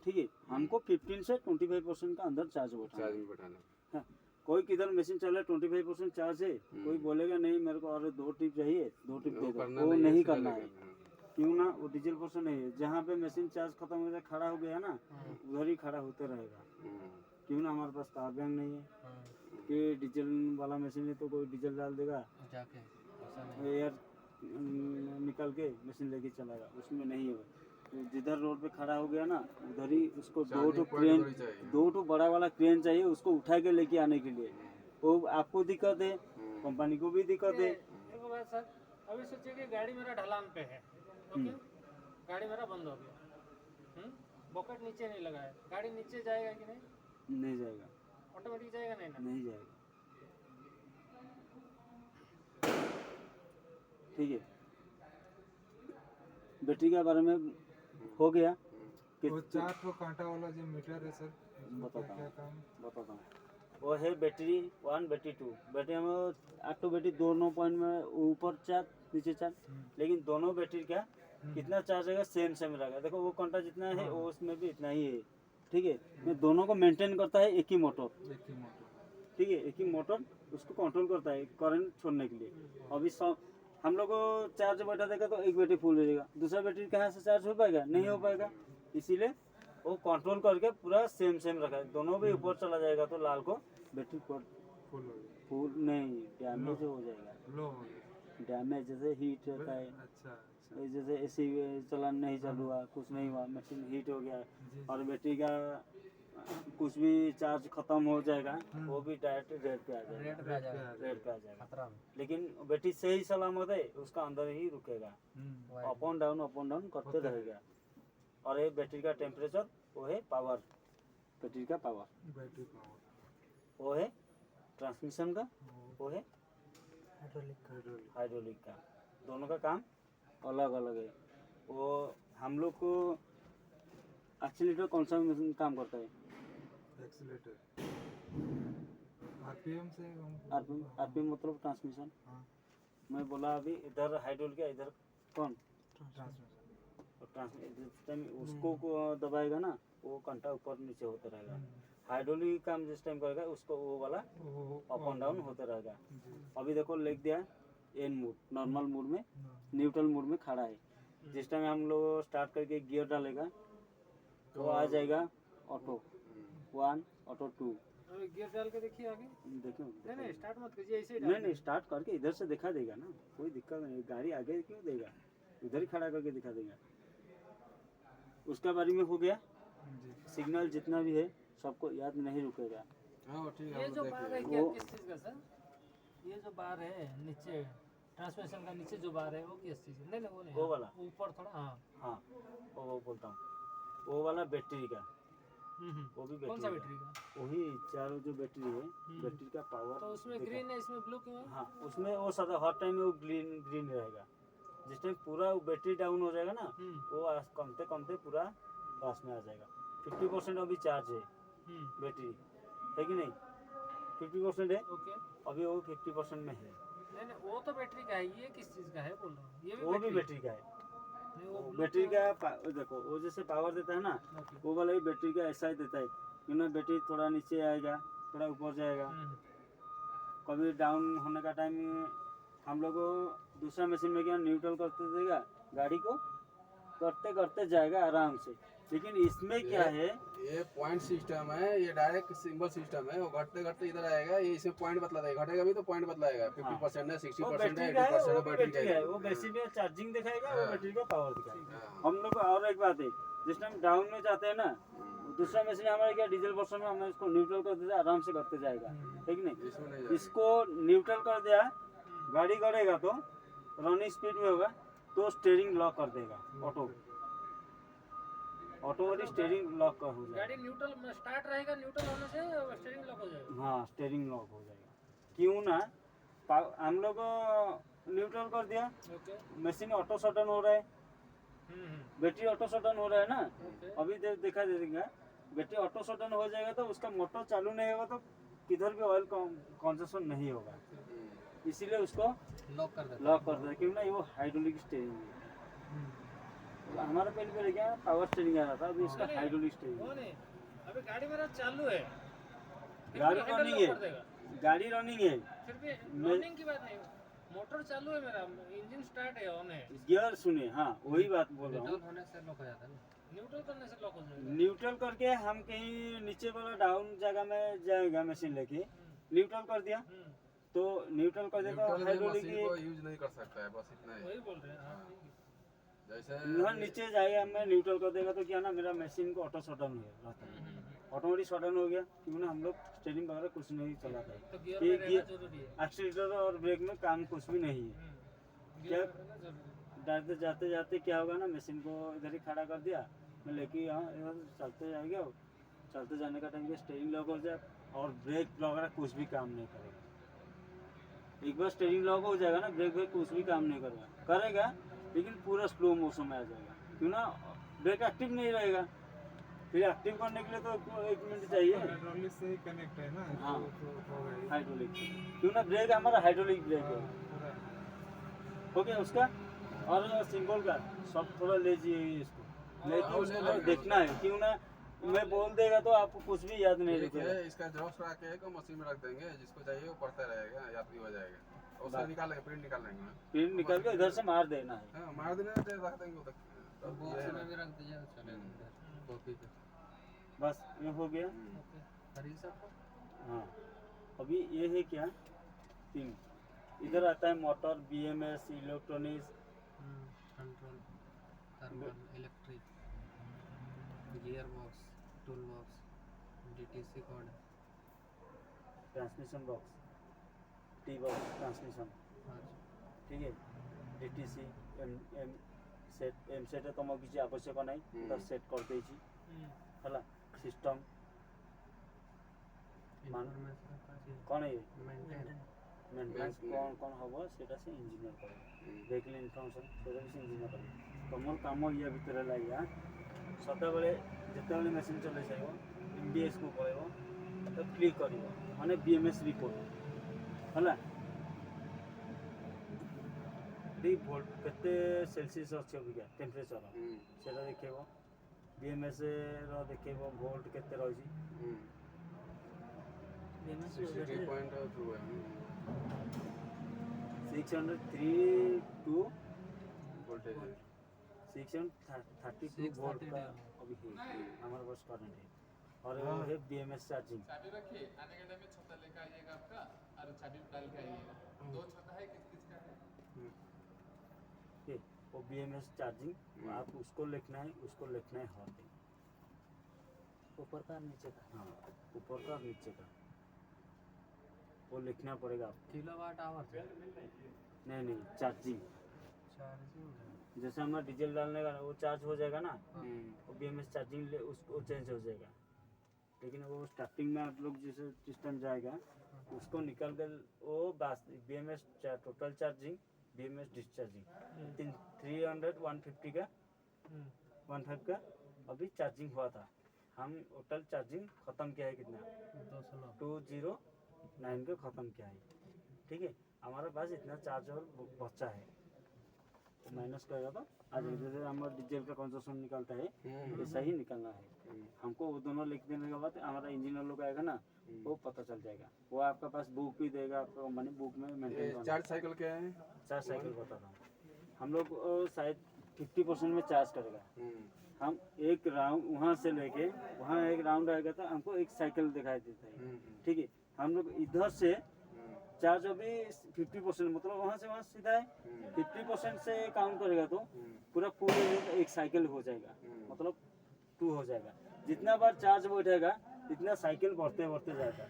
ठीक है। हमको 15 से 25% का अंदर चार्ज बैठाना चार्ज है। में बैठाना। हाँ, कोई किधर मशीन चला 25% चार्ज है, कोई बोलेगा नहीं मेरे को और 2 टिप चाहिए, 2 टिप दे दो, करना वो नहीं नहीं है, करना है। हाँ। क्यों ना, वो डीजल पर्सन नहीं है। जहाँ पे मशीन चार्ज खत्म हो जाए खड़ा हो गया ना उधर ही खड़ा होते रहेगा। क्यों ना, हमारे पास पावर बैंक नहीं है कि डीजल वाला मशीन है तो कोई डीजल डाल देगा जाके ऐसा नहीं। एयर निकल के मशीन लेके चलाएगा, उसमें नहीं है। तो जिधर रोड पे खड़ा हो गया ना उधर ही उसको 2 बड़ा वाला क्रेन चाहिए उसको उठा के लेके आने के लिए। वो आपको दिक्कत है, कंपनी को भी दिक्कत है। एक बात सर, अभी सोचिए कि गाड़ी मेरा ढलान पे है, ओके? गाड़ी मेरा बंद हो गया, बकेट नीचे नहीं लगा है, गाड़ी नीचे जाएगा कि नहीं? नहीं जाएगा, ऑटोमेटिक जाएगा नहीं ना? नहीं जाएगा। ठीक है, बैटरी के बारे में हो गया। वो 4 तो कांटा वाला जो मीटर है सर, बताता क्या हूँ काम? बताता हूँ। वो है बैटरी 1 बैटरी 2। बैटरी में 8 बैटरी दोनों पॉइंट में, ऊपर 4 नीचे 4, लेकिन दोनों बैटरी का कितना चार्ज रहेगा सेम रहेगा। देखो वो घंटा जितना है वो उसमें भी इतना ही है। ठीक है, ये दोनों को मेंटेन करता है एक ही मोटर। एक ही मोटर। ठीक है, एक ही मोटर उसको कंट्रोल करता है करंट छोड़ने के लिए। अभी हम लोग को चार्ज बैठा देगा तो एक बैटरी फुल हो जाएगा, दूसरा बैटरी कहाँ से चार्ज हो पाएगा? नहीं हो पाएगा। इसीलिए वो कंट्रोल करके पूरा सेम रखा है। दोनों भी ऊपर चला जाएगा तो लाल को बैटरी फुल हो गया, फुल नहीं, डैमेज हो जाएगा। लो हो गया। डैमेज जैसे हीट रहता है, अच्छा जैसे एसी चलन नहीं चालू हुआ, कुछ नहीं हुआ, मशीन हीट हो गया और बैटरी का कुछ भी चार्ज खत्म हो जाएगा, वो भी डायरेक्ट रेड पे आ जाएगा, रेड पे आ जाएगा खतरा में। लेकिन बैटरी सही सलामत है, उसका अंदर ही रुकेगा, अप एंड डाउन करते रहेगा। और ये बैटरी का टेम्परेचर, वो है पावर, बैटरी का पावर, बैटरी पावर, वो है ट्रांसमिशन का, वो है हाइड्रोलिक का। दोनों का काम अलग अलग है। वो हम लोग को एक्सीलरेटर कौन सा मशीन काम करता है? एक्सीलरेटर आरपीएम से आरपीएम मतलब ट्रांसमिशन। हाँ। मैं बोला अभी इधर हाइड्रोलिक का, इधर कौन ट्रांसमिशन। जिस टाइम उसको दबाएगा ना, वो घंटा ऊपर नीचे होता रहेगा। हाइड्रोलिक काम जिस टाइम करेगा उसको वो वाला अप एंड डाउन होता रहेगा। अभी देखो लिख दिया एन मोड, नॉर्मल मोड में, न्यूट्रल मोड में खड़ा है। जिस टाइम हम लोग स्टार्ट करके गियर डालेगा तो आ जाएगा ऑटो 1, ऑटो 2। गियर डाल के देखिए आगे। देखो नहीं स्टार्ट मत कीजिए, ऐसे ही नहीं स्टार्ट करके इधर से दिखा देगा ना, कोई दिक्कत नहीं। गाड़ी आगे क्यों देगा, इधर ही खड़ा करके दिखा देगा। उसका बारे में हो गया। सिग्नल जितना भी है सबको याद नहीं रुकेगा। ये जो बार है क्या, किस चीज़ का सर? ये जो बार है नीचे, ट्रांसमिशन का नीचे जो बार है वो किस चीज़ का? नहीं वो नहीं, वो वाला ऊपर थोड़ा, हाँ वो बोलता हूँ, वो वाला बैटरी का, वो भी कौन सा बैटरी बैटरी का? वही चारों जो बैटरी है, बैटरी का पावर। तो उसमें ग्रीन है, इसमें ब्लू क्यों है? हाँ, उसमें वो सदा हर टाइम वो ग्रीन रहेगा। जिस टाइम पूरा बैटरी डाउन हो जाएगा ना, वो कमते पूरा पास में आ जाएगा। 50% अभी चार्ज है बैटरी, है कि नहीं? 50% है, ओके। अभी वो 50% में है। नहीं वो तो बैटरी का है, ये किस चीज़ का है बोल रहा हूँ? ये वो भी बैटरी का है। नहीं, वो बैटरी का देखो, वो जैसे पावर देता है ना, वो वाला भी बैटरी का ऐसा ही देता है। क्योंकि बैटरी थोड़ा नीचे आएगा, थोड़ा ऊपर जाएगा। कभी डाउन होने का टाइम हम लोग को दूसरा मशीन में क्या न्यूट्रल करते देगा, गाड़ी को करते करते जाएगा आराम से। लेकिन इसमें क्या है, ये पॉइंट सिस्टम है, ये डायरेक्ट सिंबल सिस्टम है। वो घटते घटते इधर आएगा, ये इसमें पॉइंट बतला देगा, घटेगा भी तो पॉइंट बतलाएगा। 50% है, 60% है, 80% है, बैटरी का है। वो बैटरी में चार्जिंग दिखाएगा, वो बैटरी का पावर दिखाएगा। हम लोग और एक बात है, जिस टाइम डाउन में जाते हैं ना, दूसरा मशीन हमारे क्या डीजल वर्जन में हमें इसको न्यूट्रल कर देते, आराम से करते जाएगा, है कि नहीं? इसको न्यूट्रल कर दिया, गाड़ी करेगा तो रनिंग स्पीड में होगा तो स्टीयरिंग लॉक कर देगा, ऑटोमेटिक स्टीयरिंग लॉक कर हो जाएगा। गाड़ी न्यूट्रल में स्टार्ट रहेगा, न्यूट्रल होने से स्टीयरिंग लॉक हो जाएगा। हाँ, स्टीयरिंग लॉक हो जाएगा। क्यों ना, हम लोग न्यूट्रल कर दिया, ओके। मशीन ऑटो शटन हो रहा है, बैटरी ऑटो शटन हो रहा है ना। अभी देखा देगा, बैटरी ऑटो शटन हो जाएगा तो उसका मोटर चालू नहीं होगा, तो किधर भी ऑयल कंजप्शन नहीं होगा। इसीलिए उसको लॉक कर देता लॉक कर देता, क्यों ना वो हाइड्रोलिक स्टीयरिंग है। हमारा पहले क्या पावर स्टीयरिंग आ रहा था, अभी इसका हाइड्रोलिक स्टीयरिंग। वो नहीं, अभी गाड़ी मेरा चालू है, गाड़ी रनिंग है, गाड़ी रनिंग है, फिर भी रनिंग की बात नहीं, मोटर चालू है मेरा, इंजन स्टार्ट है, ऑन है। गियर सुनिए, हाँ वही बात बोल रहा हूँ। होने से लॉक हो जाता है ना, न्यूट्रल करने से लॉक हो जाएगा। न्यूट्रल करके हम कहीं नीचे वाला डाउन जगह में जाएगा मशीन लेके, न्यूट्रल कर दिया तो न्यूट्रल कर देगा, हाइड्रोलिक मशीन को यूज नहीं कर सकता है, बस इतना ही। वही बोल रहे हैं, हाँ। जैसे नीचे जाएगा, मैं न्यूट्रल कर देगा तो क्या ना, मेरा मशीन को ऑटो शटन हो रहता है, ऑटोमेटिक शटन हो गया। क्योंकि हम लोग स्टीयरिंग वगैरह कुछ नहीं चलाता है, तो गियर में रहना जरूरी है। एक्सीलरेटर और ब्रेक में काम कुछ भी नहीं है। गियर में रहना जरूरी है। जाते जाते जाते क्या होगा ना, मशीन को इधर ही खड़ा कर दिया, मैं लेके यहाँ इधर चलते जाएगा, चलते जाने का टाइम स्टेयरिंग लॉक हो जाए और ब्रेक वगैरह कुछ भी काम नहीं करेगा। एक बार स्टेयरिंग लॉक हो जाएगा ना, ब्रेक ब्रेक कुछ भी काम नहीं करेगा, लेकिन पूरा स्लो मोशन में आ जाएगा, क्यों ना ब्रेक एक्टिव नहीं रहेगा। फिर एक्टिव करने के लिए तो 1 मिनट चाहिए। हाइड्रोलिक से ही कनेक्ट है ना। हाँ। तो हो गई। हाइड्रोलिक, क्यों ना ब्रेक हमारा हाइड्रोलिक ब्रेक है। पूरा हो गया उसका। और सिंबल का सब थोड़ा लेजी है इसको, लेकिन उसको देखना है, क्यों ना मैं बोल देगा तो आपको कुछ भी याद नहीं ठीक रखेगा। है, इसका जेरोक्स करा के को मशीन में रख देंगे, जिसको चाहिए वो पढ़ता रहेगा, याद भी हो जाएगा। उससे निकाल लेंगे, प्रिंट निकाल लेंगे। प्रिंट निकाल के इधर से मार देना है। हाँ, मार देने से रख देंगे उधर। तब ये बॉक्स है में ना। भी रख दीजिए चलेगा कॉपी पे। बस ये हो गया। हरी सब हाँ, अभी ये है क्या, 3 इधर आता है motor, BMS, electronics, control, thermal, electric, gear box, tool box, DTC code, transmission box, T box transmission, ठीक है, DTC, एम सेट तुम किसी आवश्यक नहीं, तो सेट कर देछि हला सिस्टम इन्फॉर्मेशन कौन है, मेंटेन मेंटेनेंस कौन हबो सेटा से इंजीनियर करे, वेहिकल इनफॉर्मेशन सेटा से इंजीनियर करे। तुमर काम या भितर लागिया सदा बेले जते बेले मशीन चले जाइबो, MBS को पळेबो तो क्लिक करिवो माने BMS रिपोर्ट हला डी वोल्ट केते सेल्सियस अछि अबिका टेम्परेचर सेटा देखेबो, BMS रो देखेबो वोल्ट केते रहछि, BMS 63.2 है 632 वोल्टेज है। 632 वोल्ट का अभी है हमारे पास करंट है। और वो है BMS चार्जिंग। चाबी रखिए, आने के टाइम में छत्ता लेकर आइएगा आपका, और चाबी डाल के आइएगा। 2 छत्ता है, किस का है? ठीक है, वो BMS चार्जिंग आप उसको लिखना है, उसको लिखना है हॉट ऊपर का नीचे का, हाँ ऊपर का नीचे का वो लिखना पड़ेगा आपको। किलोवाट आवर से नहीं चार्जिंग, चार्जिंग जैसे हमारा डीजल डालने का वो चार्ज हो जाएगा ना, वो BMS चार्जिंग उसको चेंज हो जाएगा, लेकिन वो स्टार्टिंग में आप लोग जैसे सिस्टम जाएगा उसको निकाल कर वो BMS total charging, BMS discharging 300 150 का 15 का अभी चार्जिंग हुआ था। हम टोटल चार्जिंग ख़त्म किया है कितना 209 का ख़त्म किया है, ठीक है। हमारे पास इतना चार्ज और बचा है, तो माइनस करेगा तो आज जैसे हमारा डीजल का कंजप्शन निकलता है वैसा ही निकलना है। हमको वो दोनों लिख देने के बाद हमारा इंजीनियर लोग आएगा ना, वो पता चल जाएगा, वो आपका पास बुक भी देगा आपको, मनी बुक में मेंटेन करना। चार्ज साइकिल क्या है? 4 साइकिल बताता हूँ, हम लोग शायद 50% में चार्ज करेगा। हम एक राउंड वहाँ से लेके वहाँ एक राउंड आएगा तो हमको एक साइकिल दिखाई देता है, ठीक है। हम लोग इधर से चार्ज अभी 50% मतलब वहाँ से वहाँ सीधा है, 50% से काउंट करेगा तो पूरा पूरे एक साइकिल हो जाएगा, मतलब 2 हो जाएगा। जितना बार चार्ज बैठेगा इतना साइकिल बढ़ते बढ़ते जाएगा।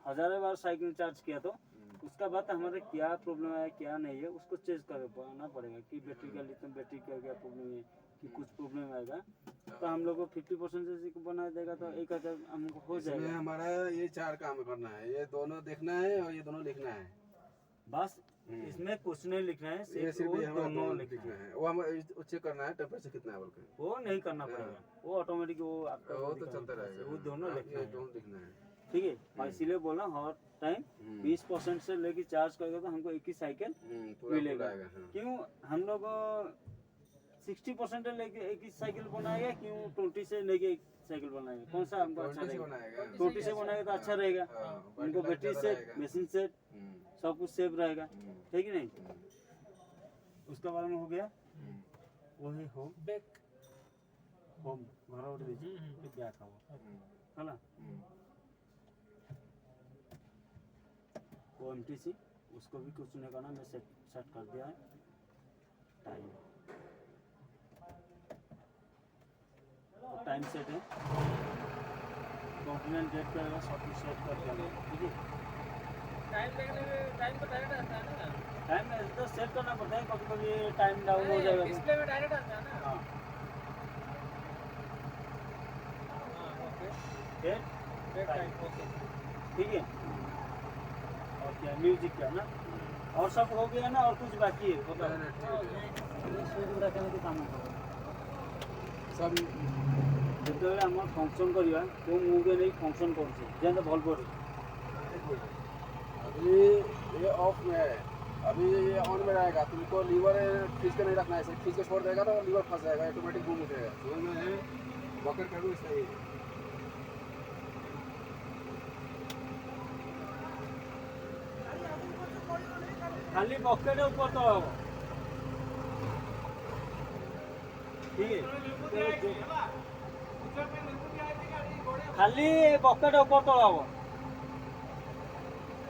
1000 बार साइकिल चार्ज किया तो उसका बाद हमारे क्या प्रॉब्लम है क्या नहीं है उसको चेंज करना पड़ेगा कि बैटरी का लिथियम बैटरी का क्या प्रॉब्लम है कि कुछ प्रॉब्लम आएगा, तो हम लोग को 50% से बना देगा तो 1000 हमको हो इसमें जाएगा। हमारा ये 4 काम करना है, ये दोनों देखना है और ये दोनों लिखना है। बस इसमें कुछ नहीं लिखना है, ये सिर्फ सिर्फ वो ये हमारा दोनों दोनों लिखना लिखना है। है। वो हम चेक करना है टेम्परेचर कितना है बोल के, वो नहीं करना पड़ेगा, वो ऑटोमेटिक वो आपका वो तो दिखाएगा। चलता रहेगा। वो दोनों हाँ, लिखना ये है, दोनों लिखना है। ठीक है। और इसीलिए बोला हर टाइम 20% से लेके चार्ज करेगा तो हमको एक ही साइकिल पूरा मिलेगा। आएगा। हाँ। क्यों हम लोग 60% लेके एक ही साइकिल बनाएगा, क्यों 20 से लेके एक साइकिल बनाएगा, कौन सा हमको अच्छा 20 से रहेगा? बनाएगा। 20 से बनाएगा तो अच्छा रहेगा, हाँ, उनको बैटरी ज़्यादा सेट, रहेगा। मशीन सेट सब कुछ सेफ रहेगा, ठीक है नहीं। उसका बारे में हो गया। वही होम होम घर उठ दीजिए क्या खाओ है ना, वो MTC उसको भी कुछ नहीं करना, मैं सेट कर दिया है। टाइम टाइम सेट है, कॉम्प्लीमेंट डेट करेगा सब कुछ सेट कर दिया, ठीक है। टाइम देखने में टाइम तो डायरेक्ट आता है ना। टाइम तो सेट करना पड़ता है, कभी कभी टाइम डाउन हो जाएगा। डिस्प्ले में डायरेक्ट आता है ना। हाँ डेट टाइम ओके। ठीक है। और क्या म्यूजिक क्या ना, और सब हो गया ना, और कुछ बाकी है बताओ। काम सब ଯେତେବେଳେ ଆମର ଫଙ୍କସନ୍ କରିବା କେଉଁ ମୁଭି ନେଇ ଫଙ୍କସନ୍ କରୁଛେ ଯେମିତି ଭଲ ପଡ଼େ। अभी ये ऑफ में है, अभी ये ऑन में रहेगा, तुमको लीवर खींच के नहीं रखना है, खींच के छोड़ देगा तो लीवर फंस जाएगा, ऑटोमेटिक घूम उठेगा। समझ में है? बकेट करूँ सही है। ଖାଲି ବକେଟ୍ ଉପର ତଳ ହବ। ଠିକ୍ ଅଛି। ଖାଲି ବକେଟ୍ ଉପର ତଳ ହବ।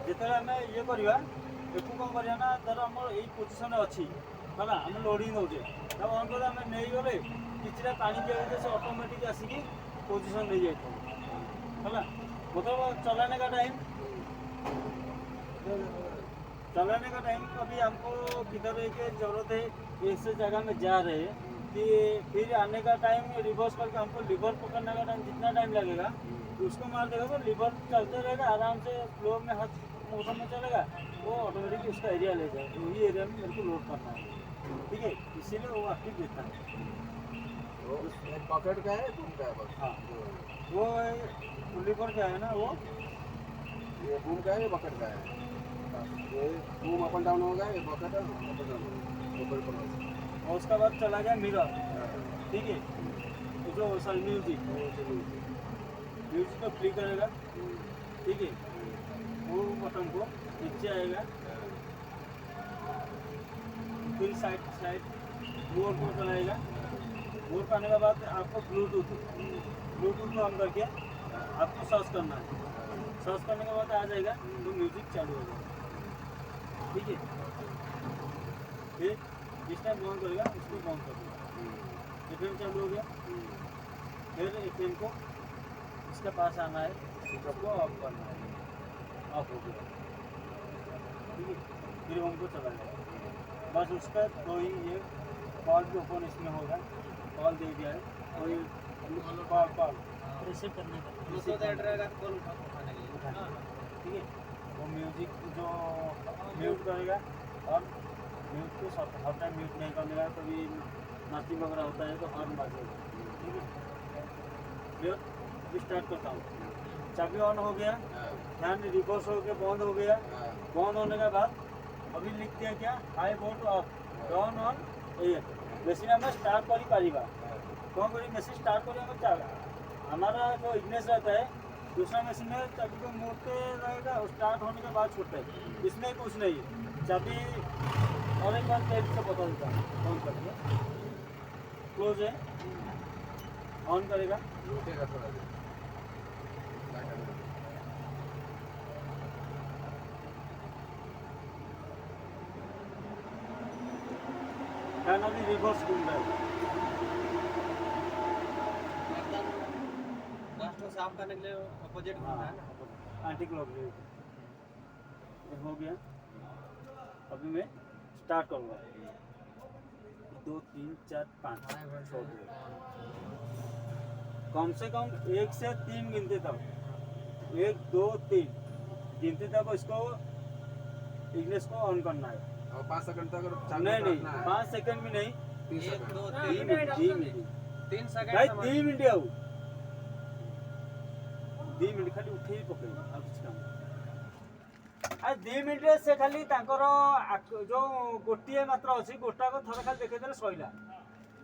ଯେତେବେଳେ ଆମେ ଇଏ କରିବା, ଏଠୁ କ'ଣ କରିବା ନା, ଧର ଆମର ଏଇ ପୋଜିସନ୍ରେ ଅଛି ହେଲା, ଆମେ ଲୋଡ଼ିଂ ଦେଉଛେ, ତାକୁ ଅନ୍ କରି ଆମେ ନେଇଗଲେ କିଛିଟା ପାଣି ଦିଆହେଇଥିଲେ ସେ ଅଟୋମେଟିକ୍ ଆସିକି पोजीशन ले जाए है ना। मतलब चलाने का टाइम कभी हमको किधर के जरूरत है, ऐसे जगह में जा रहे हैं कि फिर आने का टाइम रिवर्स करके हमको लिवर पकड़ने का टाइम जितना टाइम लगेगा उसको मार देगा तो लिवर चलते रहेगा आराम से, फ्लो में हर मौसम में चलेगा, वो ऑटोमेटिकली उसका एरिया ले जाए। वही एरिया में मेरे को लोड करना है, ठीक है, इसीलिए वो एक्टिव देता है। पॉकेट का है, बूम का है बस। हाँ वो लिवर का है ना, वो ये बूम का है, ये बकेट का है। ये बूम अप एंड डाउन होगा, ये बकेट है अप एंड डाउन होगा। और उसका बाद चला गया मिरर, ठीक है, तो जो सर म्यूजिक को फ्लिक करेगा, ठीक है, वो बटन को नीचे आएगा, फिर साइड मोर को चलाएगा। मोर करने के बाद आपको ब्लूटूथ ऑन करके आपको सर्च करना है, सर्च करने के बाद आ जाएगा तो म्यूजिक चालू हो जाएगा, ठीक है। फिर जिस टाइम बंद करेगा उसको बंद कर देगा, एफएम चालू हो गया, फिर एफएम को इसके पास आना है, उसको ऑफ करना है, ऑफ हो गया, ठीक है। फिर हमको चला जाएगा, बस उसका कोई ये कॉल भी ओपन इसमें होगा, कॉल दे दिया है, कोई कॉल रिसीव करने का कॉल उठाने के लिए, ठीक है। वो म्यूजिक जो म्यूट करेगा, और म्यूट को हर टाइम म्यूट नहीं करने का, कभी नाचिंग वगैरह होता है तो हॉर्न बाजेगा, ठीक है। फिर अभी स्टार्ट करता हूँ, चाबी ऑन हो गया, फैन रिवर्स हो गया, बंद हो गया, बंद होने के बाद अभी लिख दिया क्या, high volt of, down on, ये मेसिन आम स्टार्ट कर कौन करी, मेसिन स्टार्ट कर हमारा जो इग्नेस रहता है, दूसरा मशीन में चाबी को मोड़ते रहेगा और स्टार्ट होने के बाद छोड़ता है, इसमें कुछ नहीं है। चाबी और एक बार तेज से बता देता हूँ, ऑन करेगा, क्लोज है, ऑन करेगा, फैन अभी रिवर्स घूम रहा है, लास्ट को साफ करने के लिए अपोजिट घूमना है ना, एंटी क्लॉक हो गया। अभी मैं स्टार्ट करूँगा, 2 3 4 5 छोड़ दिया, कम से कम 1 से 3 गिनते तक, 1 2 3 गिनते तक इसको इग्निस को ऑन करना है। और 5 सेकंड तक नहीं 5 सेकंड भी नहीं, 3 1 सेकंड 2 3 3 मिनट 3 भाई, सेकंड 3 मिनट आओ, 2 मिनट खाली उठे ही पकड़ और कुछ काम आ 2 मिनट से खाली तांकर जो गोटे मात्र अच्छी गोटा को थोड़ा खाली देखा सैला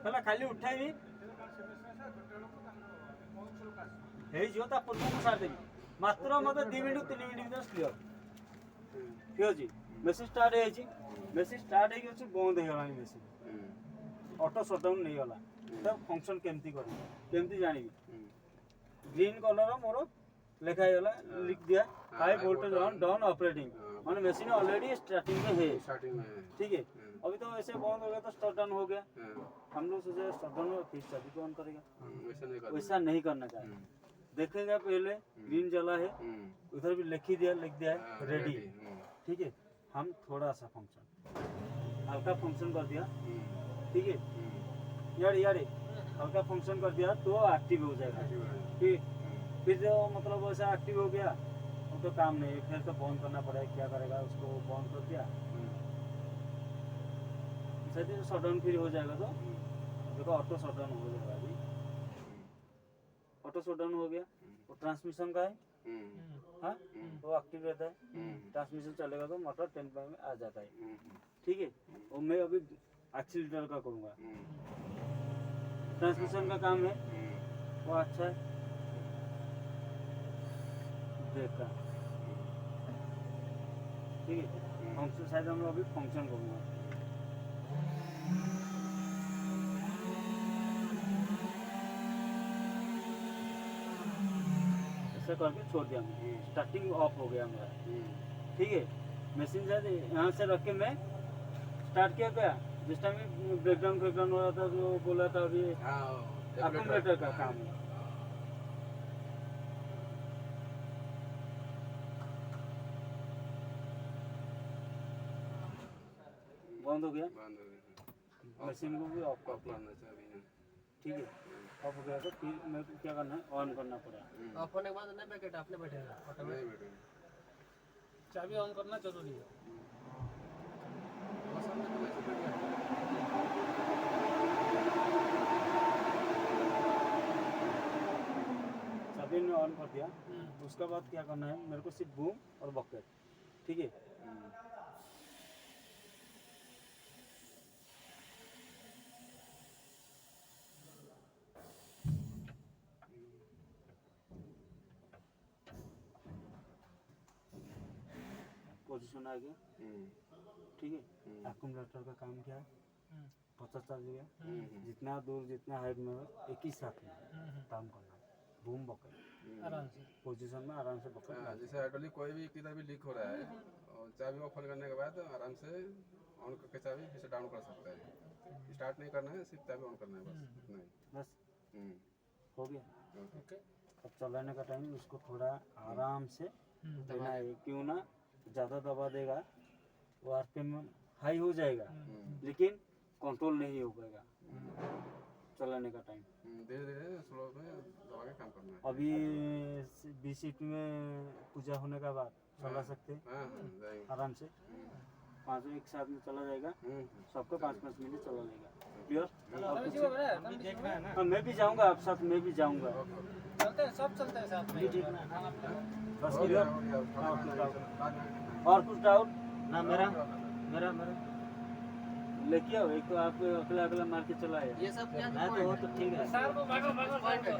है, खाली उठेबी हो पूर्व को सारिदेवी मात्र मत 2 मिनट 3 मिनट भर क्लियर, ठीक अच्छे। मेसीन स्टार्ट है, मेसीन स्टार्ट है बंद हो मेसीन ऑटो शटडाउन नहीं गला, तो फंक्शन केमती करमती जानी, ग्रीन कलर मोर लिखा लिख दिया high voltage on down operating, माने मशीन ऑलरेडी स्टार्टिंग में है, ठीक है। अभी तो ऐसे बंद हो गया तो स्टार्ट डाउन हो गया, हम लोग सोचे स्टार्ट डाउन हो फिर चाबी को ऑन करेगा, वैसा नहीं करना चाहिए। देखेगा पहले ग्रीन जला है, उधर भी लिख दिया है रेडी, ठीक है। हम थोड़ा सा फंक्शन हल्का फंक्शन कर दिया, ठीक है, यार हल्का फंक्शन कर दिया तो एक्टिव हो जाएगा, ठीक। फिर जो मतलब वैसा एक्टिव हो गया वो तो काम नहीं, फिर तो बंद करना पड़ेगा, क्या करेगा उसको बंद कर दिया, शायद शट डाउन फिर हो जाएगा। तो देखो ऑटो शट डाउन हो जाएगा अभी, ऑटो शट डाउन हो गया। वो ट्रांसमिशन का है, हाँ, वो एक्टिव रहता है, ट्रांसमिशन चलेगा तो मोटर 10 में आ जाता है, ठीक है। और मैं अभी एक्सीलेटर का करूँगा, ट्रांसमिशन का काम है वो अच्छा है, ब्रेक का, ठीक है। फंक्शन शायद हम अभी फंक्शन करूँगा, ऐसा करके छोड़ दिया मैं, स्टार्टिंग ऑफ हो गया मेरा, ठीक है। मशीन शायद यहाँ से रख के मैं स्टार्ट किया गया, जिस टाइम ब्रेकडाउन हो रहा था जो बोला था अभी एक्यूमुलेटर का काम है। बंद हो गया, मशीन को भी ऑफ कर दिया, ठीक है। ऑफ हो गया तो फिर मेरे को क्या करना है, ऑन करना पड़ा। ऑफ होने के बाद नहीं बैठे आपने बैठेगा ऑटोमेटिक। चाबी ऑन करना जरूरी है। मौसम में तो वैसे बैठ जाता है। चाबी ने ऑन कर दिया, उसके बाद क्या करना है मेरे को, सिर्फ बूम और बकेट, ठीक है। पोजीशन आ गया, ठीक है। एक्यूमुलेटर का काम क्या है, पता चल गया, जितना दूर जितना हाइट में हो एक ही साथ में काम करना है, बूम बकेट आराम से पोजीशन में आराम से पकड़। जैसे हाइड्रोलिक कोई भी किधर भी लीक हो रहा है और चाबी ओपन करने के बाद आराम से ऑन करके चाबी फिर से डाउन कर सकता है, स्टार्ट नहीं करना है, सिर्फ चाबी ऑन करना है, बस इतना ही। बस हो गया। ओके। अब चलाने का टाइम उसको थोड़ा आराम से देना है, क्यों ना ज़्यादा दबा देगा वो आरपीएम हाई हो जाएगा, लेकिन कंट्रोल नहीं हो पाएगा चलाने का टाइम। धीरे धीरे स्लो में दबा के काम करना है। अभी 20 सीट में पूजा होने के बाद चला सकते हैं हाँ जाएंगे। आराम से, 5 एक साथ में चला जाएगा, सबको 5-5 मिनट चला लेगा, क्लियर। हाँ मैं भी जाऊँगा, आप साथ मैं भी जाऊँगा, चलते हैं, सब चलते हैं साथ में। बस हो क्लियर। गया। और कुछ डाउट ना? मेरा लेके आओ, एक तो आप अकेला मार के चला है, ये सब क्या मैं तो वो तो ठीक है। सार को भागो भागो भागो।